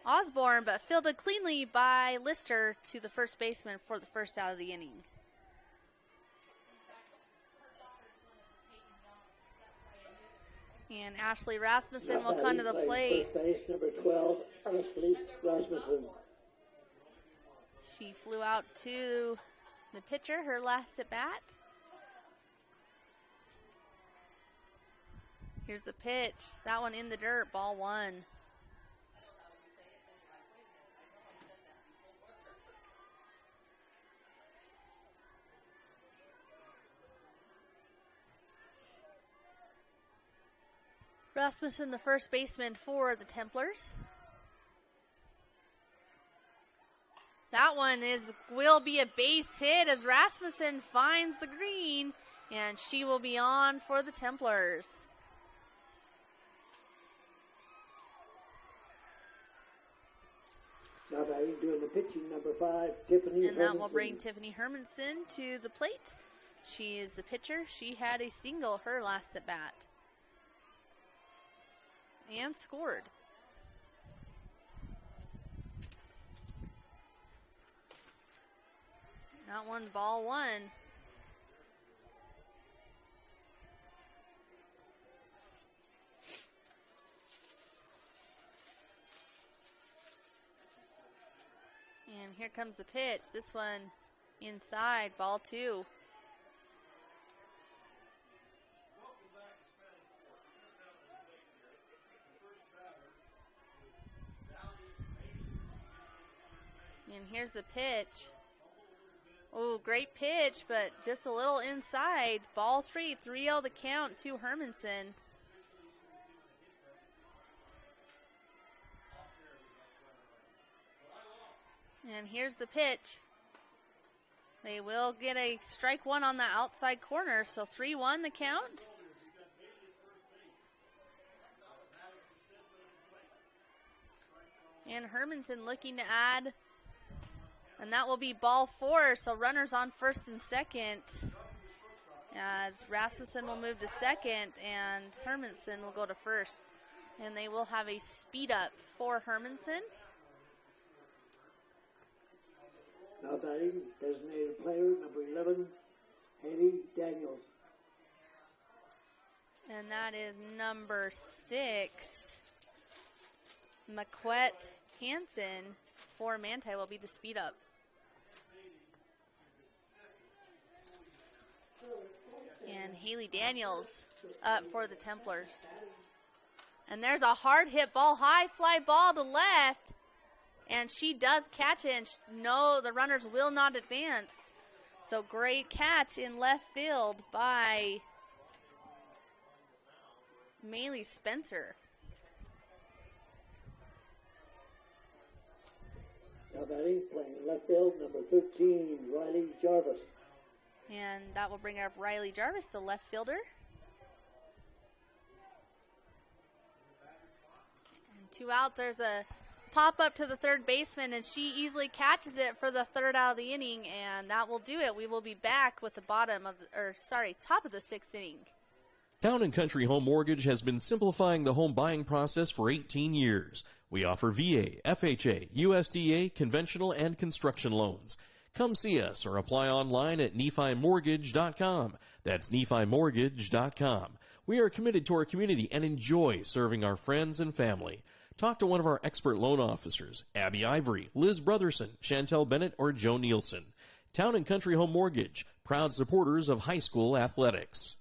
Osborne, but fielded cleanly by Lister to the first baseman for the first out of the inning. And Ashley Rasmussen will come to the plate. First base, number 12, Ashley Rasmussen. She flew out to the pitcher, her last at bat. Here's the pitch. That one in the dirt, ball 1. Rasmussen, the first baseman for the Templars. That one will be a base hit as Rasmussen finds the green, and she will be on for the Templars. Now batting, doing the pitching, number 5, Tiffany And that will Hermanson. bring Tiffany Hermanson to the plate. She is the pitcher. She had a single her last at bat. And scored. That one, ball 1. And here comes the pitch. This one inside, ball 2. And here's the pitch. Oh, great pitch, but just a little inside. Ball 3, 3-0 the count to Hermanson. And here's the pitch. They will get a strike 1 on the outside corner, so 3-1 the count. And Hermanson looking to add, and that will be ball 4, so runners on first and second, as Rasmussen will move to second and Hermanson will go to first. And they will have a speed up for Hermanson. Now batting, designated player, number 11, Haley Daniels. And that is number 6, McQuet Hansen for Manti will be the speed up. And Haley Daniels up for the Templars. And there's a hard hit ball, high fly ball to left. And she does catch it, and no, the runners will not advance. So great catch in left field by Maylee Spencer. Now batting, playing left field, number 13, Riley Jarvis. And that will bring up Riley Jarvis, the left fielder. And 2 out, there's a pop up to the third baseman, and she easily catches it for the 3rd out of the inning, and that will do it. We will be back with the top of the 6th inning. Town & Country Home Mortgage has been simplifying the home buying process for 18 years. We offer VA, FHA, USDA, conventional, and construction loans. Come see us or apply online at NephiMortgage.com. That's NephiMortgage.com. We are committed to our community and enjoy serving our friends and family. Talk to one of our expert loan officers, Abby Ivory, Liz Brotherson, Chantel Bennett, or Joe Nielsen. Town & Country Home Mortgage, proud supporters of high school athletics.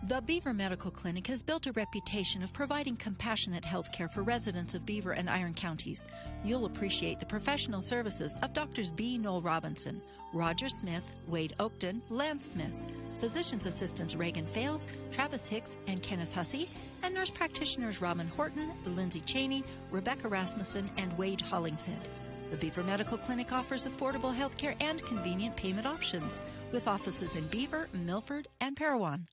The Beaver Medical Clinic has built a reputation of providing compassionate health care for residents of Beaver and Iron counties. You'll appreciate the professional services of Drs. B. Noel Robinson, Roger Smith, Wade Oakton, Lance Smith, physician's assistants Reagan Fales, Travis Hicks, and Kenneth Hussey, and nurse practitioners Robin Horton, Lindsay Cheney, Rebecca Rasmussen, and Wade Hollingshead. The Beaver Medical Clinic offers affordable health care and convenient payment options, with offices in Beaver, Milford, and Parowan.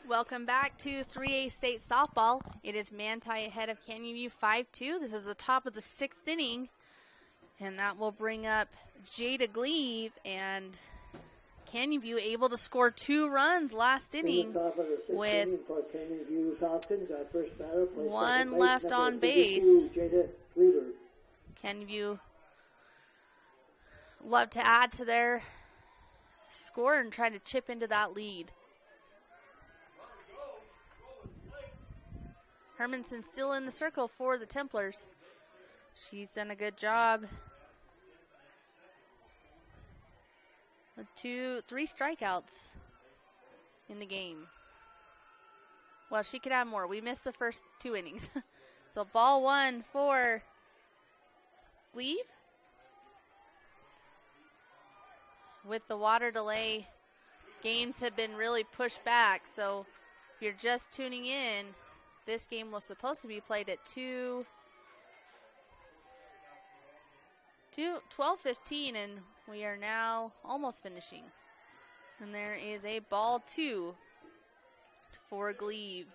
Welcome back to 3A State Softball. It is Manti ahead of Canyon View 5-2. This is the top of the 6th inning, and that will bring up Jada Gleave, and Canyon View able to score 2 runs last inning with one left on base. Canyon View love to add to their score and try to chip into that lead. Hermanson still in the circle for the Templars. She's done a good job. With 3 strikeouts in the game. Well, she could have more. We missed the first 2 innings. So ball 1 for Gleave. With the water delay, games have been really pushed back. So if you're just tuning in, this game was supposed to be played at 12:15, and we are now almost finishing. And there is a ball 2 for Gleave.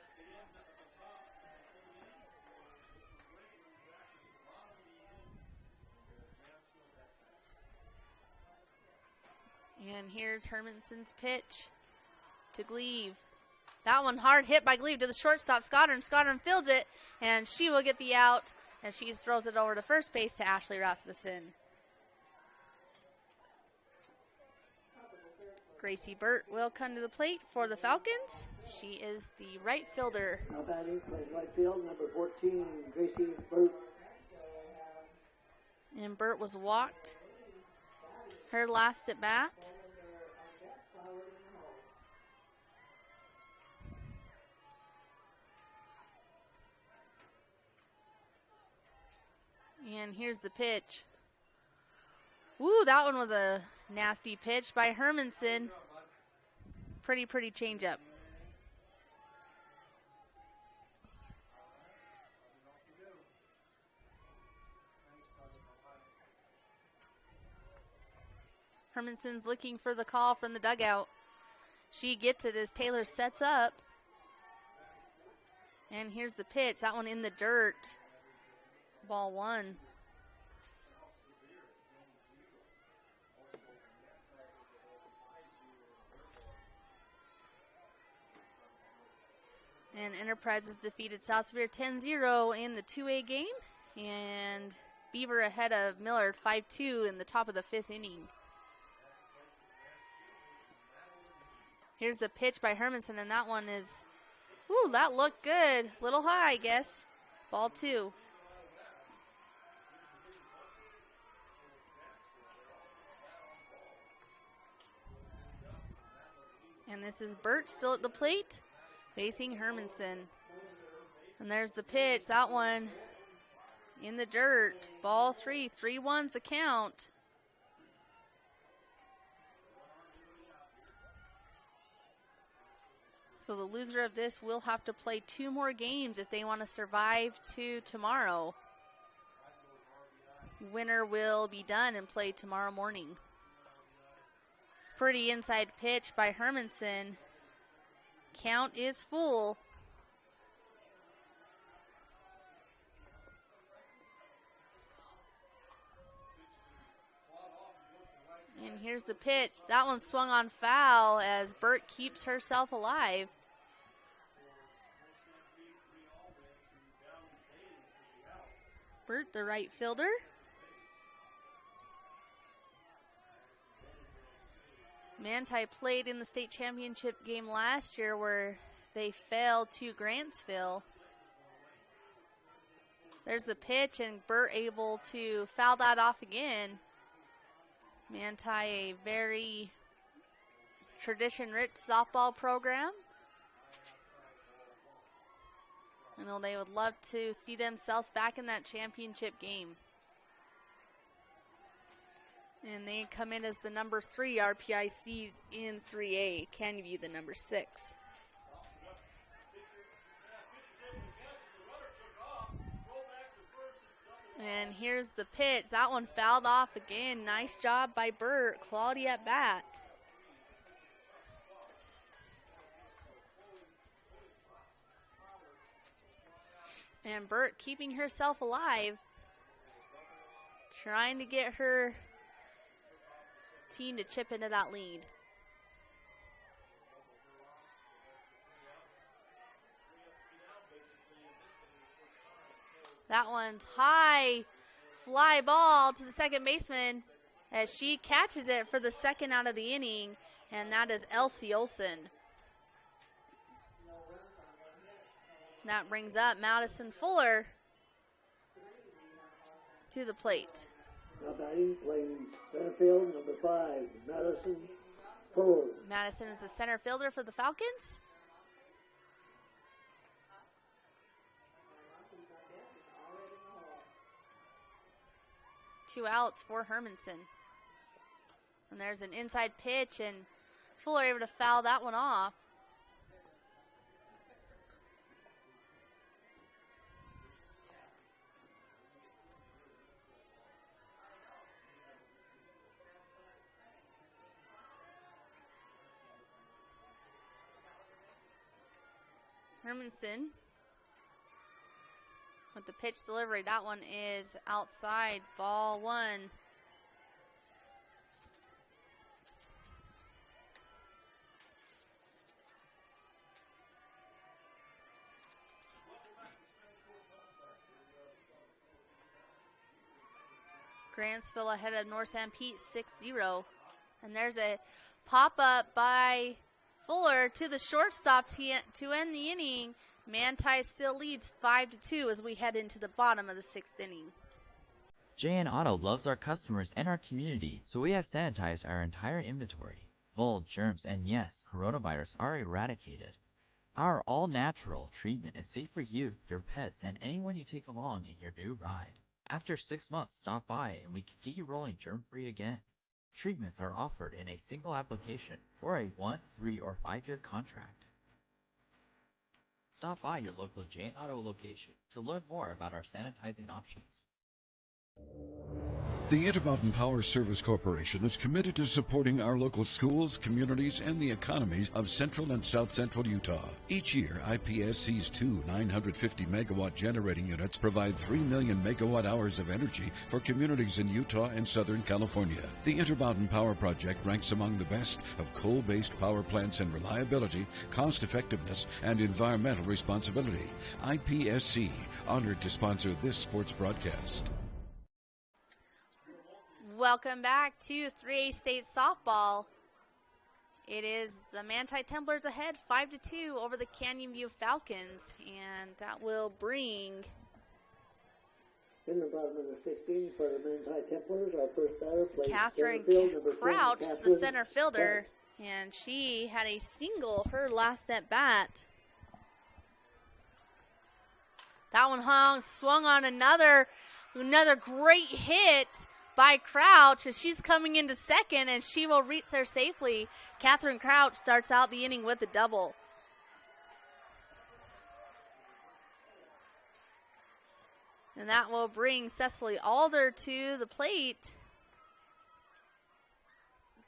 And here's Hermanson's pitch to Gleave. That one hard hit by Gleave to the shortstop, Scottern. Scottern fields it, and she will get the out, and she throws it over to first base to Ashley Rasmussen. Gracie Burt will come to the plate for the Falcons. She is the right fielder. Now batting, playing right field, number 14, Gracie Burt. And Burt was walked. Her last at bat. And here's the pitch. Ooh, that one was a nasty pitch by Hermanson. Pretty changeup. Hermanson's looking for the call from the dugout. She gets it as Taylor sets up. And here's the pitch. That one in the dirt. Ball one. And Enterprises defeated South Severe 10-0 in the 2A game. And Beaver ahead of Millard 5-2 in the top of the 5th inning. Here's the pitch by Hermanson, and that one is, ooh, that looked good. Little high, I guess. Ball two. And this is Burt still at the plate, facing Hermanson. And there's the pitch. That one in the dirt. Ball three. 3-1's the count. So the loser of this will have to play 2 more games if they want to survive to tomorrow. Winner will be done and play tomorrow morning. Pretty inside pitch by Hermanson. Count is full. And here's the pitch. That one swung on foul as Burt keeps herself alive. Burt, the right fielder. Manti played in the state championship game last year where they fell to Grantsville. There's the pitch, and Burt able to foul that off again. Manti, a very tradition-rich softball program. I know they would love to see themselves back in that championship game. And they come in as the number 3 RPI seed in 3A. Canyon View, the number 6. And here's the pitch. That one fouled off again. Nice job by Burt. Quality at bat. And Burt keeping herself alive. Trying to get her team to chip into that lead. That one's high, fly ball to the second baseman as she catches it for the second out of the inning, and that is Elsie Olson. That brings up Madison Fuller to the plate. Now batting, playing center field, number 5, Madison Fuller. Madison is the center fielder for the Falcons. Two outs for Hermanson. And there's an inside pitch, and Fuller able to foul that one off. Hermanson with the pitch delivery. That one is outside. Ball one. Grantsville ahead of North San Pete 6-0. And there's a pop-up by Fuller to the shortstop to end the inning. Manti still leads 5-2 as we head into the bottom of the 6th inning. JN Auto loves our customers and our community, so we have sanitized our entire inventory. Mold, germs, and yes, coronavirus are eradicated. Our all-natural treatment is safe for you, your pets, and anyone you take along in your new ride. After 6 months, stop by and we can get you rolling germ-free again. Treatments are offered in a single application or a 1, 3, or 5-year contract. Stop by your local JN Auto location to learn more about our sanitizing options. The Intermountain Power Service Corporation is committed to supporting our local schools, communities, and the economies of central and south central Utah. Each year, IPSC's two 950-megawatt generating units provide 3 million megawatt hours of energy for communities in Utah and Southern California. The Intermountain Power Project ranks among the best of coal-based power plants in reliability, cost-effectiveness, and environmental responsibility. IPSC, honored to sponsor this sports broadcast. Welcome back to 3A State Softball. It is the Manti Templars ahead 5-2 over the Canyon View Falcons, and that will bring in the bottom of the 16 for the Manti Templars. Our first batter plays Catherine Crouch, the center fielder, and she had a single her last at bat. That one swung on another great hit by Crouch as she's coming into second, and she will reach there safely. Catherine Crouch starts out the inning with a double. And that will bring Cecily Alder to the plate,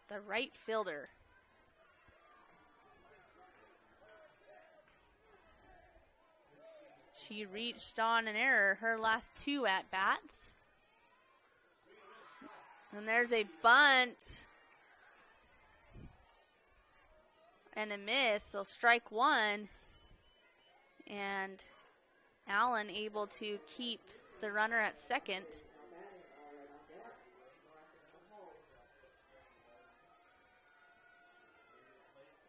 the right fielder. She reached on an error her last 2 at-bats. And there's a bunt and a miss, so strike 1. And Allen able to keep the runner at second.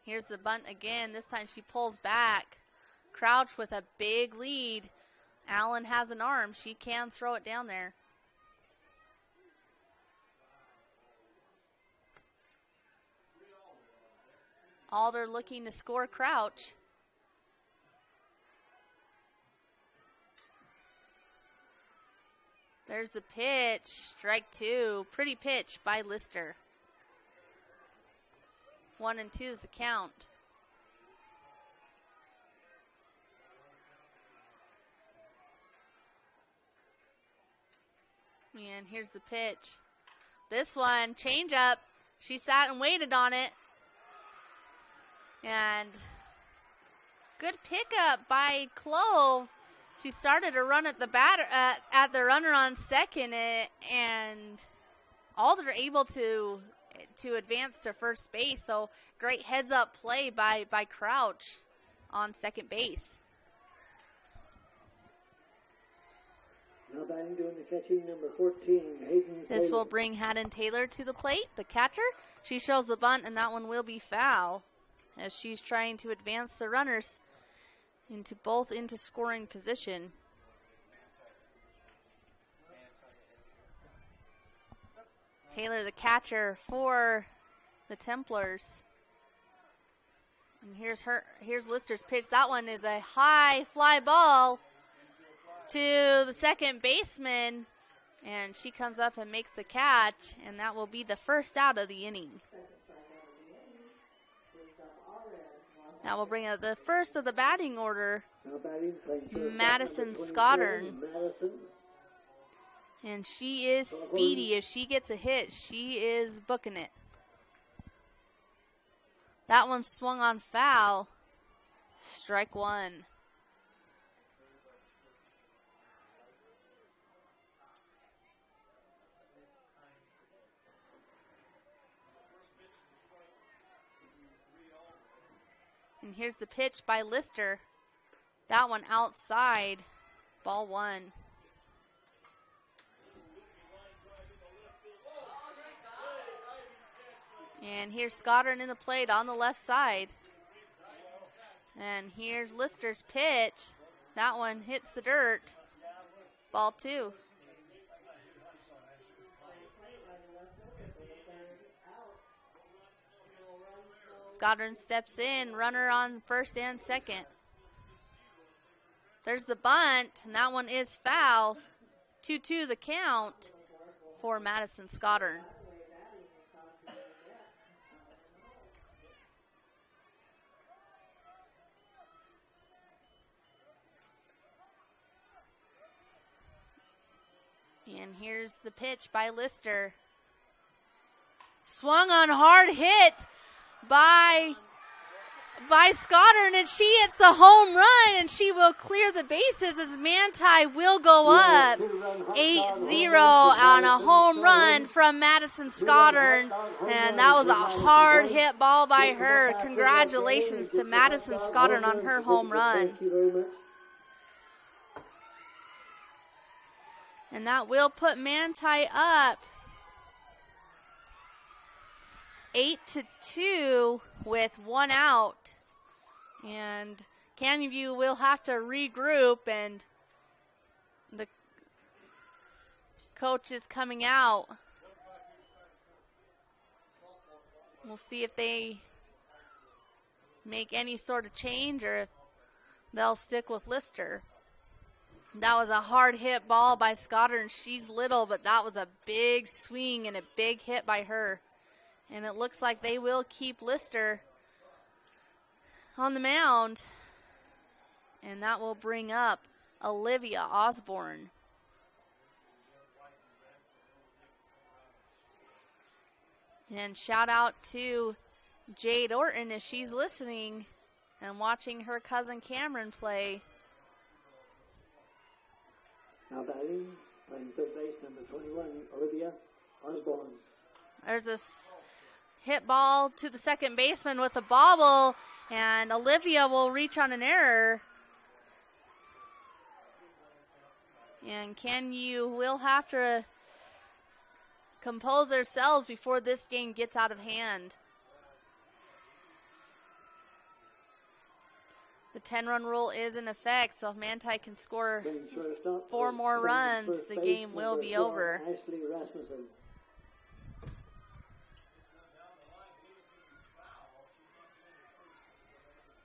Here's the bunt again. This time she pulls back. Crouch with a big lead. Allen has an arm. She can throw it down there. Alder looking to score Crouch. There's the pitch. Strike 2. Pretty pitch by Lister. 1-2 is the count. And here's the pitch. This one, change up. She sat and waited on it. And good pickup by Clove. She started a run at the at the runner on second, and Alder able to advance to first base. So great heads up play by Crouch on second base. Now batting, doing the catching, number 14, Hayden This Taylor. will bring Haddon Taylor to the plate, the catcher. She shows the bunt, and that one will be foul, as she's trying to advance the runners into scoring position. Taylor, the catcher for the Templars. And here's Lister's pitch. That one is a high fly ball to the second baseman, and she comes up and makes the catch, and that will be the first out of the inning. That will bring out the first of the batting order, Madison Scottern. And she is speedy. If she gets a hit, she is booking it. That one swung on foul. Strike 1. And here's the pitch by Lister. That one outside. Ball 1. And here's Scottern in the plate on the left side. And here's Lister's pitch. That one hits the dirt. Ball 2. Scottern steps in, runner on first and second. There's the bunt, and that one is foul. 2-2 the count for Madison Scottern. And here's the pitch by Lister. Swung on, hard hit by Scottern, and she hits the home run, and she will clear the bases as Manti will go up 8-0 on a home run from Madison Scottern, and that was a hard hit ball by her. Congratulations to Madison Scottern on her home run. And that will put Manti up 8-2 with 1 out. And Canyon View will have to regroup, and the coach is coming out. We'll see if they make any sort of change or if they'll stick with Lister. That was a hard hit ball by Scottern. She's little, but that was a big swing and a big hit by her. And it looks like they will keep Lister on the mound. And that will bring up Olivia Osborne. And shout out to Jade Orton if she's listening and watching her cousin Cameron play. Now batting, playing third base, number 21, Olivia Osborne. There's this hit ball to the second baseman with a bobble, and Olivia will reach on an error. And will have to compose themselves before this game gets out of hand. The 10-run rule is in effect, so if Manti can score 4 more runs, the game will be over.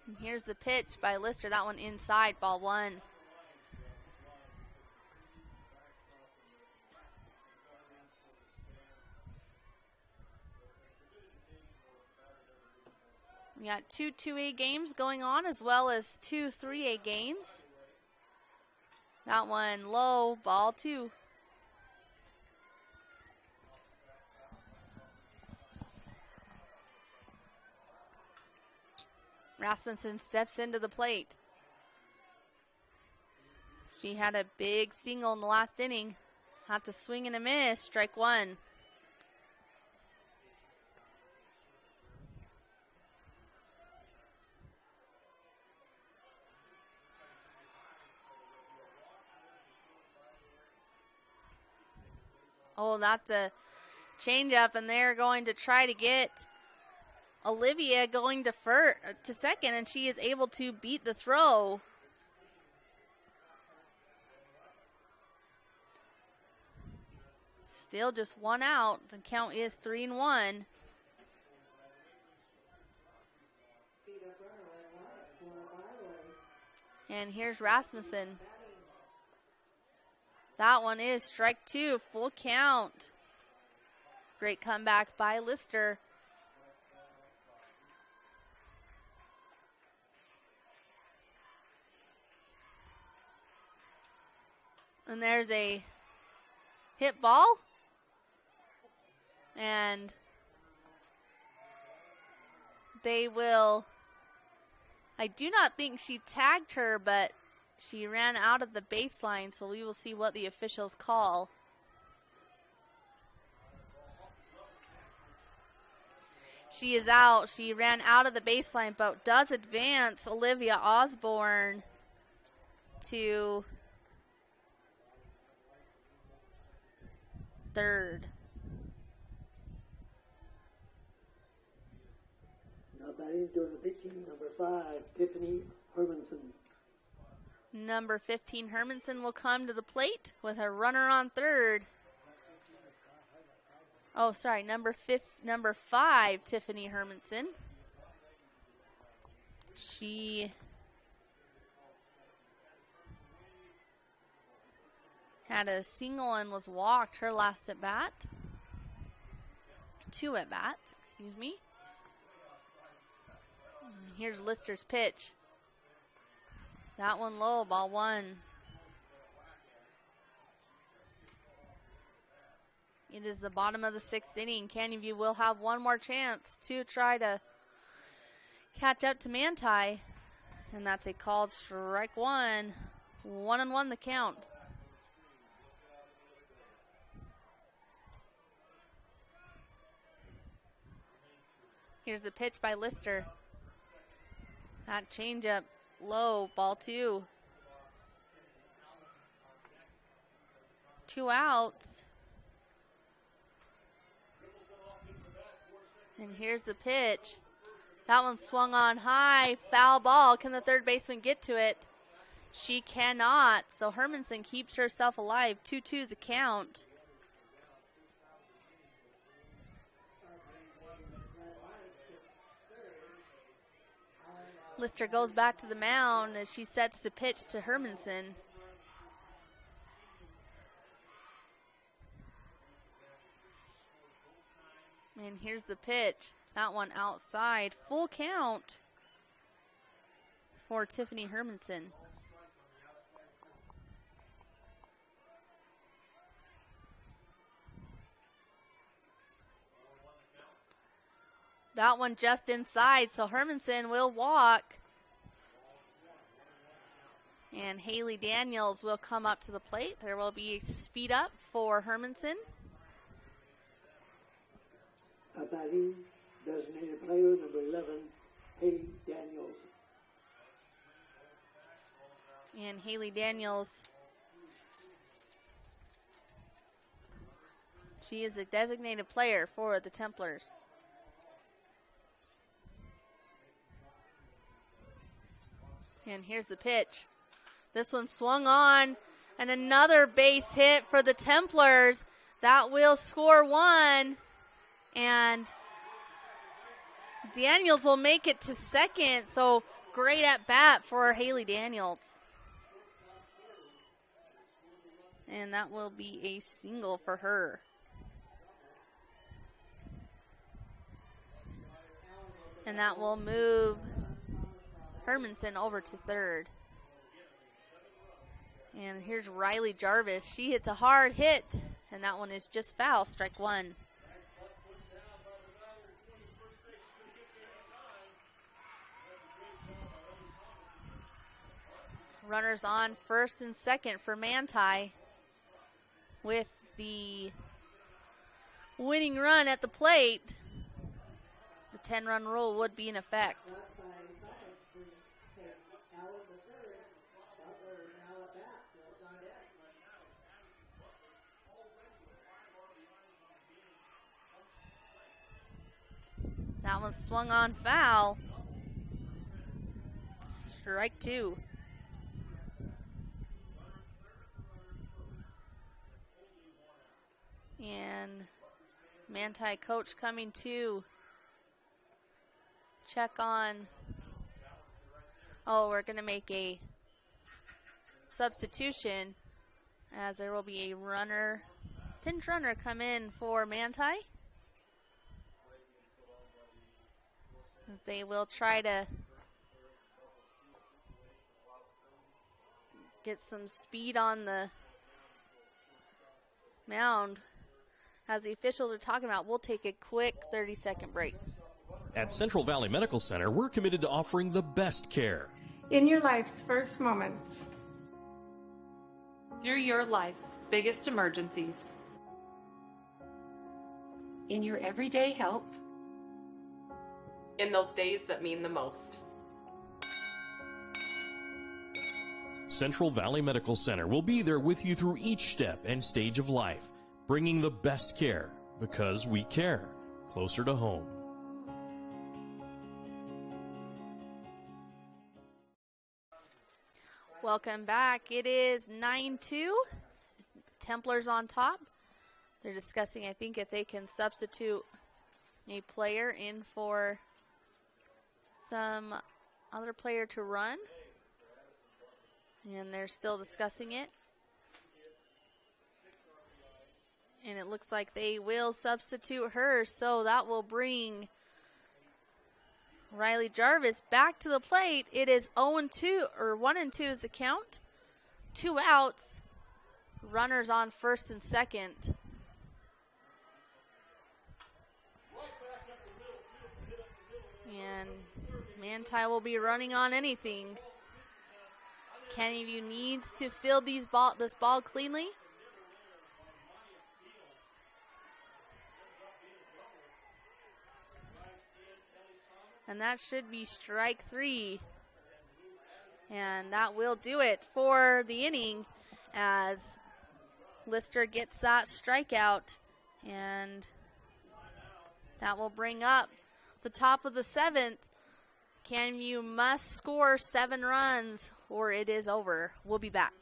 And here's the pitch by Lister. That one inside, ball 1. We got 2 2A games going on as well as 2 3A games. That one low, ball 2. Rasmussen steps into the plate. She had a big single in the last inning. Had to swing and a miss, strike 1. Oh, that's a changeup, and they're going to try to get Olivia going to second, and she is able to beat the throw. Still just 1 out. The count is 3-1. And here's Rasmussen. That one is strike 2, full count. Great comeback by Lister. And there's a hit ball. And they will, I do not think she tagged her, but she ran out of the baseline, so we will see what the officials call. She is out. She ran out of the baseline, but does advance Olivia Osborne to third. Batting doing the pitching, number 5, Tiffany Hermanson. Number 15, Hermanson, will come to the plate with a runner on third. Oh, sorry, number 5, Tiffany Hermanson. She had a single and was walked her last at bat. 2 at bats, excuse me. And here's Lister's pitch. That one low, ball 1. It is the bottom of the 6th inning. Canyon View will have one more chance to try to catch up to Manti. And that's a called strike 1. 1-1 the count. Here's the pitch by Lister. That changeup low, ball 2. 2 outs. And here's the pitch. That one swung on high, foul ball. Can the third baseman get to it? She cannot, so Hermanson keeps herself alive. 2-2 is the count. Lister goes back to the mound as she sets to pitch to Hermanson. And here's the pitch. That one outside. Full count for Tiffany Hermanson. That one just inside, so Hermanson will walk. And Haley Daniels will come up to the plate. There will be a speed up for Hermanson. Batting, designated player, number 11, Haley Daniels. And Haley Daniels, she is a designated player for the Templars. And here's the pitch. This one swung on, and another base hit for the Templars. That will score 1. And Daniels will make it to second, so great at bat for Haley Daniels. And that will be a single for her. And that will move Hermanson over to third. And here's Riley Jarvis. She hits a hard hit, and that one is just foul, strike 1. Runners on first and second for Manti with the winning run at the plate. The 10-run rule would be in effect. That one swung on foul. Strike 2. And Manti coach coming to check on. Oh, we're going to make a substitution as there will be a runner, pinch runner come in for Manti. They will try to get some speed on the mound. As the officials are talking about, we'll take a quick 30-second break. At Central Valley Medical Center, we're committed to offering the best care. In your life's first moments. Through your life's biggest emergencies. In your everyday help. In those days that mean the most. Central Valley Medical Center will be there with you through each step and stage of life, bringing the best care because we care, closer to home. Welcome back. It is 9-2. Templars on top. They're discussing, I think, if they can substitute a player in for some other player to run. And they're still discussing it. And it looks like they will substitute her, so that will bring Riley Jarvis back to the plate. It is 0-2, or 1-2 is the count. 2 outs. Runners on first and second. And Manti will be running on anything. Canyon View needs to field this ball cleanly. And that should be strike 3. And that will do it for the inning as Lister gets that strikeout. And that will bring up the top of the 7th. Canyon View must score 7 runs or it is over. We'll be back.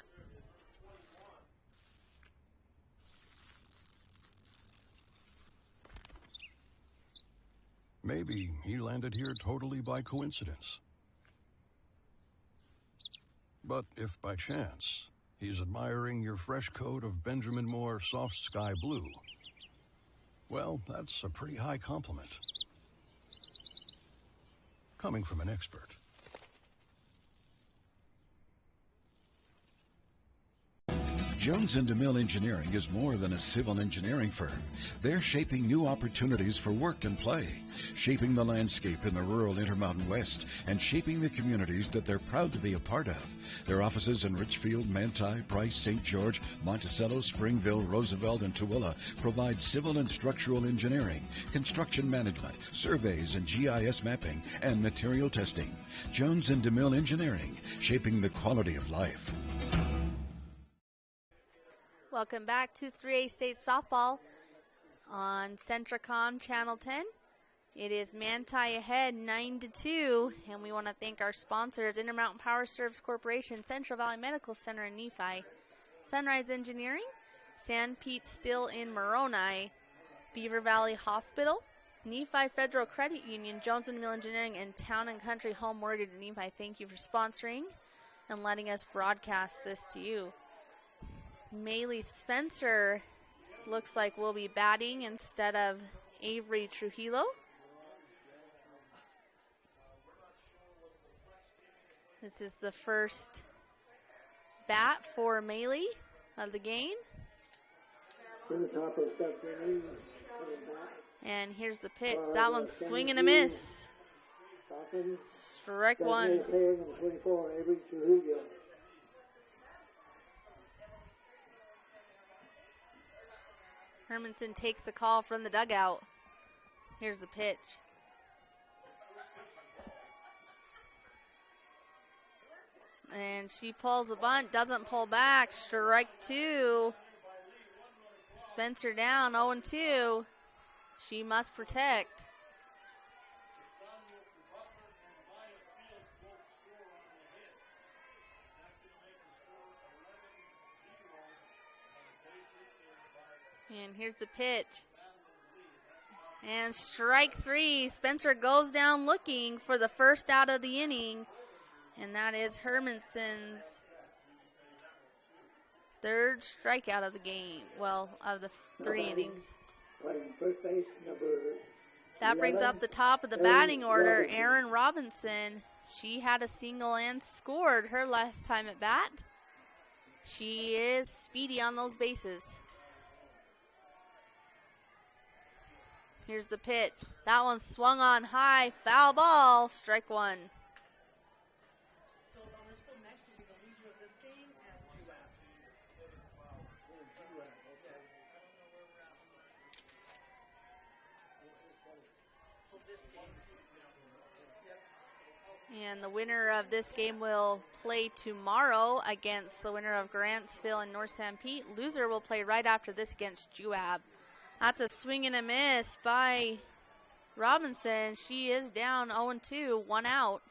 Maybe he landed here totally by coincidence. But if by chance he's admiring your fresh coat of Benjamin Moore soft sky blue, well, that's a pretty high compliment. Coming from an expert. Jones & DeMille Engineering is more than a civil engineering firm. They're shaping new opportunities for work and play, shaping the landscape in the rural Intermountain West, and shaping the communities that they're proud to be a part of. Their offices in Richfield, Manti, Price, St. George, Monticello, Springville, Roosevelt, and Tooele provide civil and structural engineering, construction management, surveys and GIS mapping, and material testing. Jones & DeMille Engineering, shaping the quality of life. Welcome back to 3A State Softball on Centracom Channel 10. It is Manti ahead 9-2, and we want to thank our sponsors, Intermountain Power Service Corporation, Central Valley Medical Center in Nephi, Sunrise Engineering, San Pete Steel in Moroni, Beaver Valley Hospital, Nephi Federal Credit Union, Jones & DeMille Engineering, and Town & Country Home Mortgage in Nephi. Thank you for sponsoring and letting us broadcast this to you. Maylee Spencer looks like will be batting instead of Avery Trujillo. This is the first bat for Maylee of the game. And here's the pitch. That one's swing and a miss. Strike 1. Hermanson takes the call from the dugout. Here's the pitch. And she pulls the bunt, doesn't pull back. Strike 2. Spencer down, 0-2. She must protect. And here's the pitch. And strike 3. Spencer goes down looking for the first out of the inning. And that is Hermanson's third strikeout of the game. Well, of the 3 innings. That brings up the top of the batting order, Erin Robinson. She had a single and scored her last time at bat. She is speedy on those bases. Here's the pitch. That one swung on high. Foul ball. Strike 1. So on this field next to you, the loser of this game and Juab. Yes. So this game. Yep. And the winner of this game will play tomorrow against the winner of Grantsville and North San Pete. Loser will play right after this against Juab. That's a swing and a miss by Robinson. She is down 0-2, 1 out.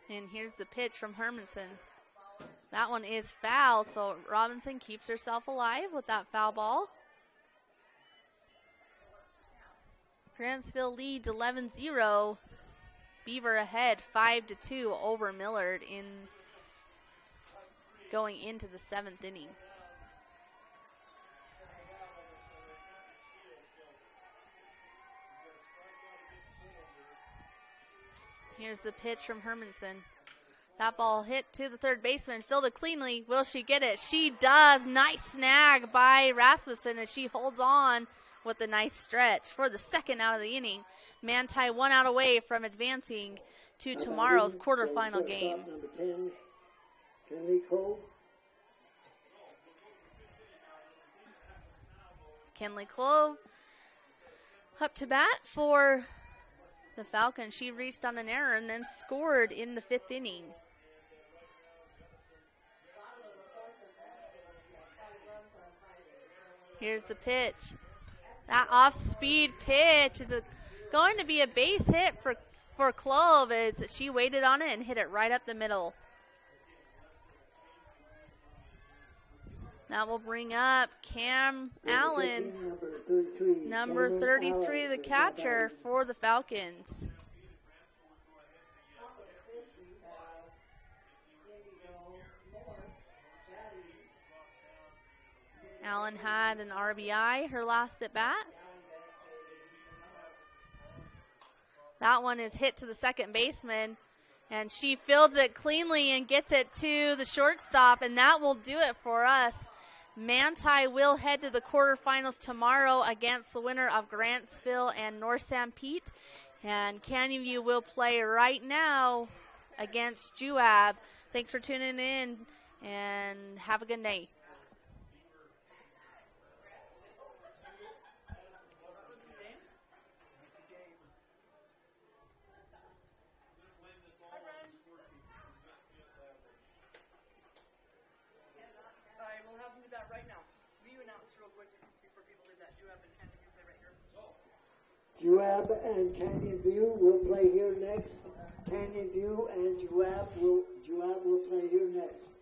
And here's the pitch from Hermanson. That one is foul, so Robinson keeps herself alive with that foul ball. Grantsville leads 11-0. Beaver ahead 5-2 over Millard in going into the 7th inning. Here's the pitch from Hermanson. That ball hit to the third baseman, fielded cleanly. Will she get it? She does. Nice snag by Rasmussen as she holds on with a nice stretch for the second out of the inning. Manti 1 out away from advancing to tomorrow's quarterfinal game. Number 10, Kenley Clove. Kenley Clove up to bat for the Falcons. She reached on an error and then scored in the 5th inning. Here's the pitch. That off-speed pitch is going to be a base hit for Clove as she waited on it and hit it right up the middle. That will bring up Cam Allen, number 33, the catcher for the Falcons. Allen had an RBI her last at bat. That one is hit to the second baseman, and she fields it cleanly and gets it to the shortstop, and that will do it for us. Manti will head to the quarterfinals tomorrow against the winner of Grantsville and North Sanpete, and Canyon View will play right now against Juab. Thanks for tuning in, and have a good night. Juab and Canyon View will play here next. Canyon View and Juab will play here next.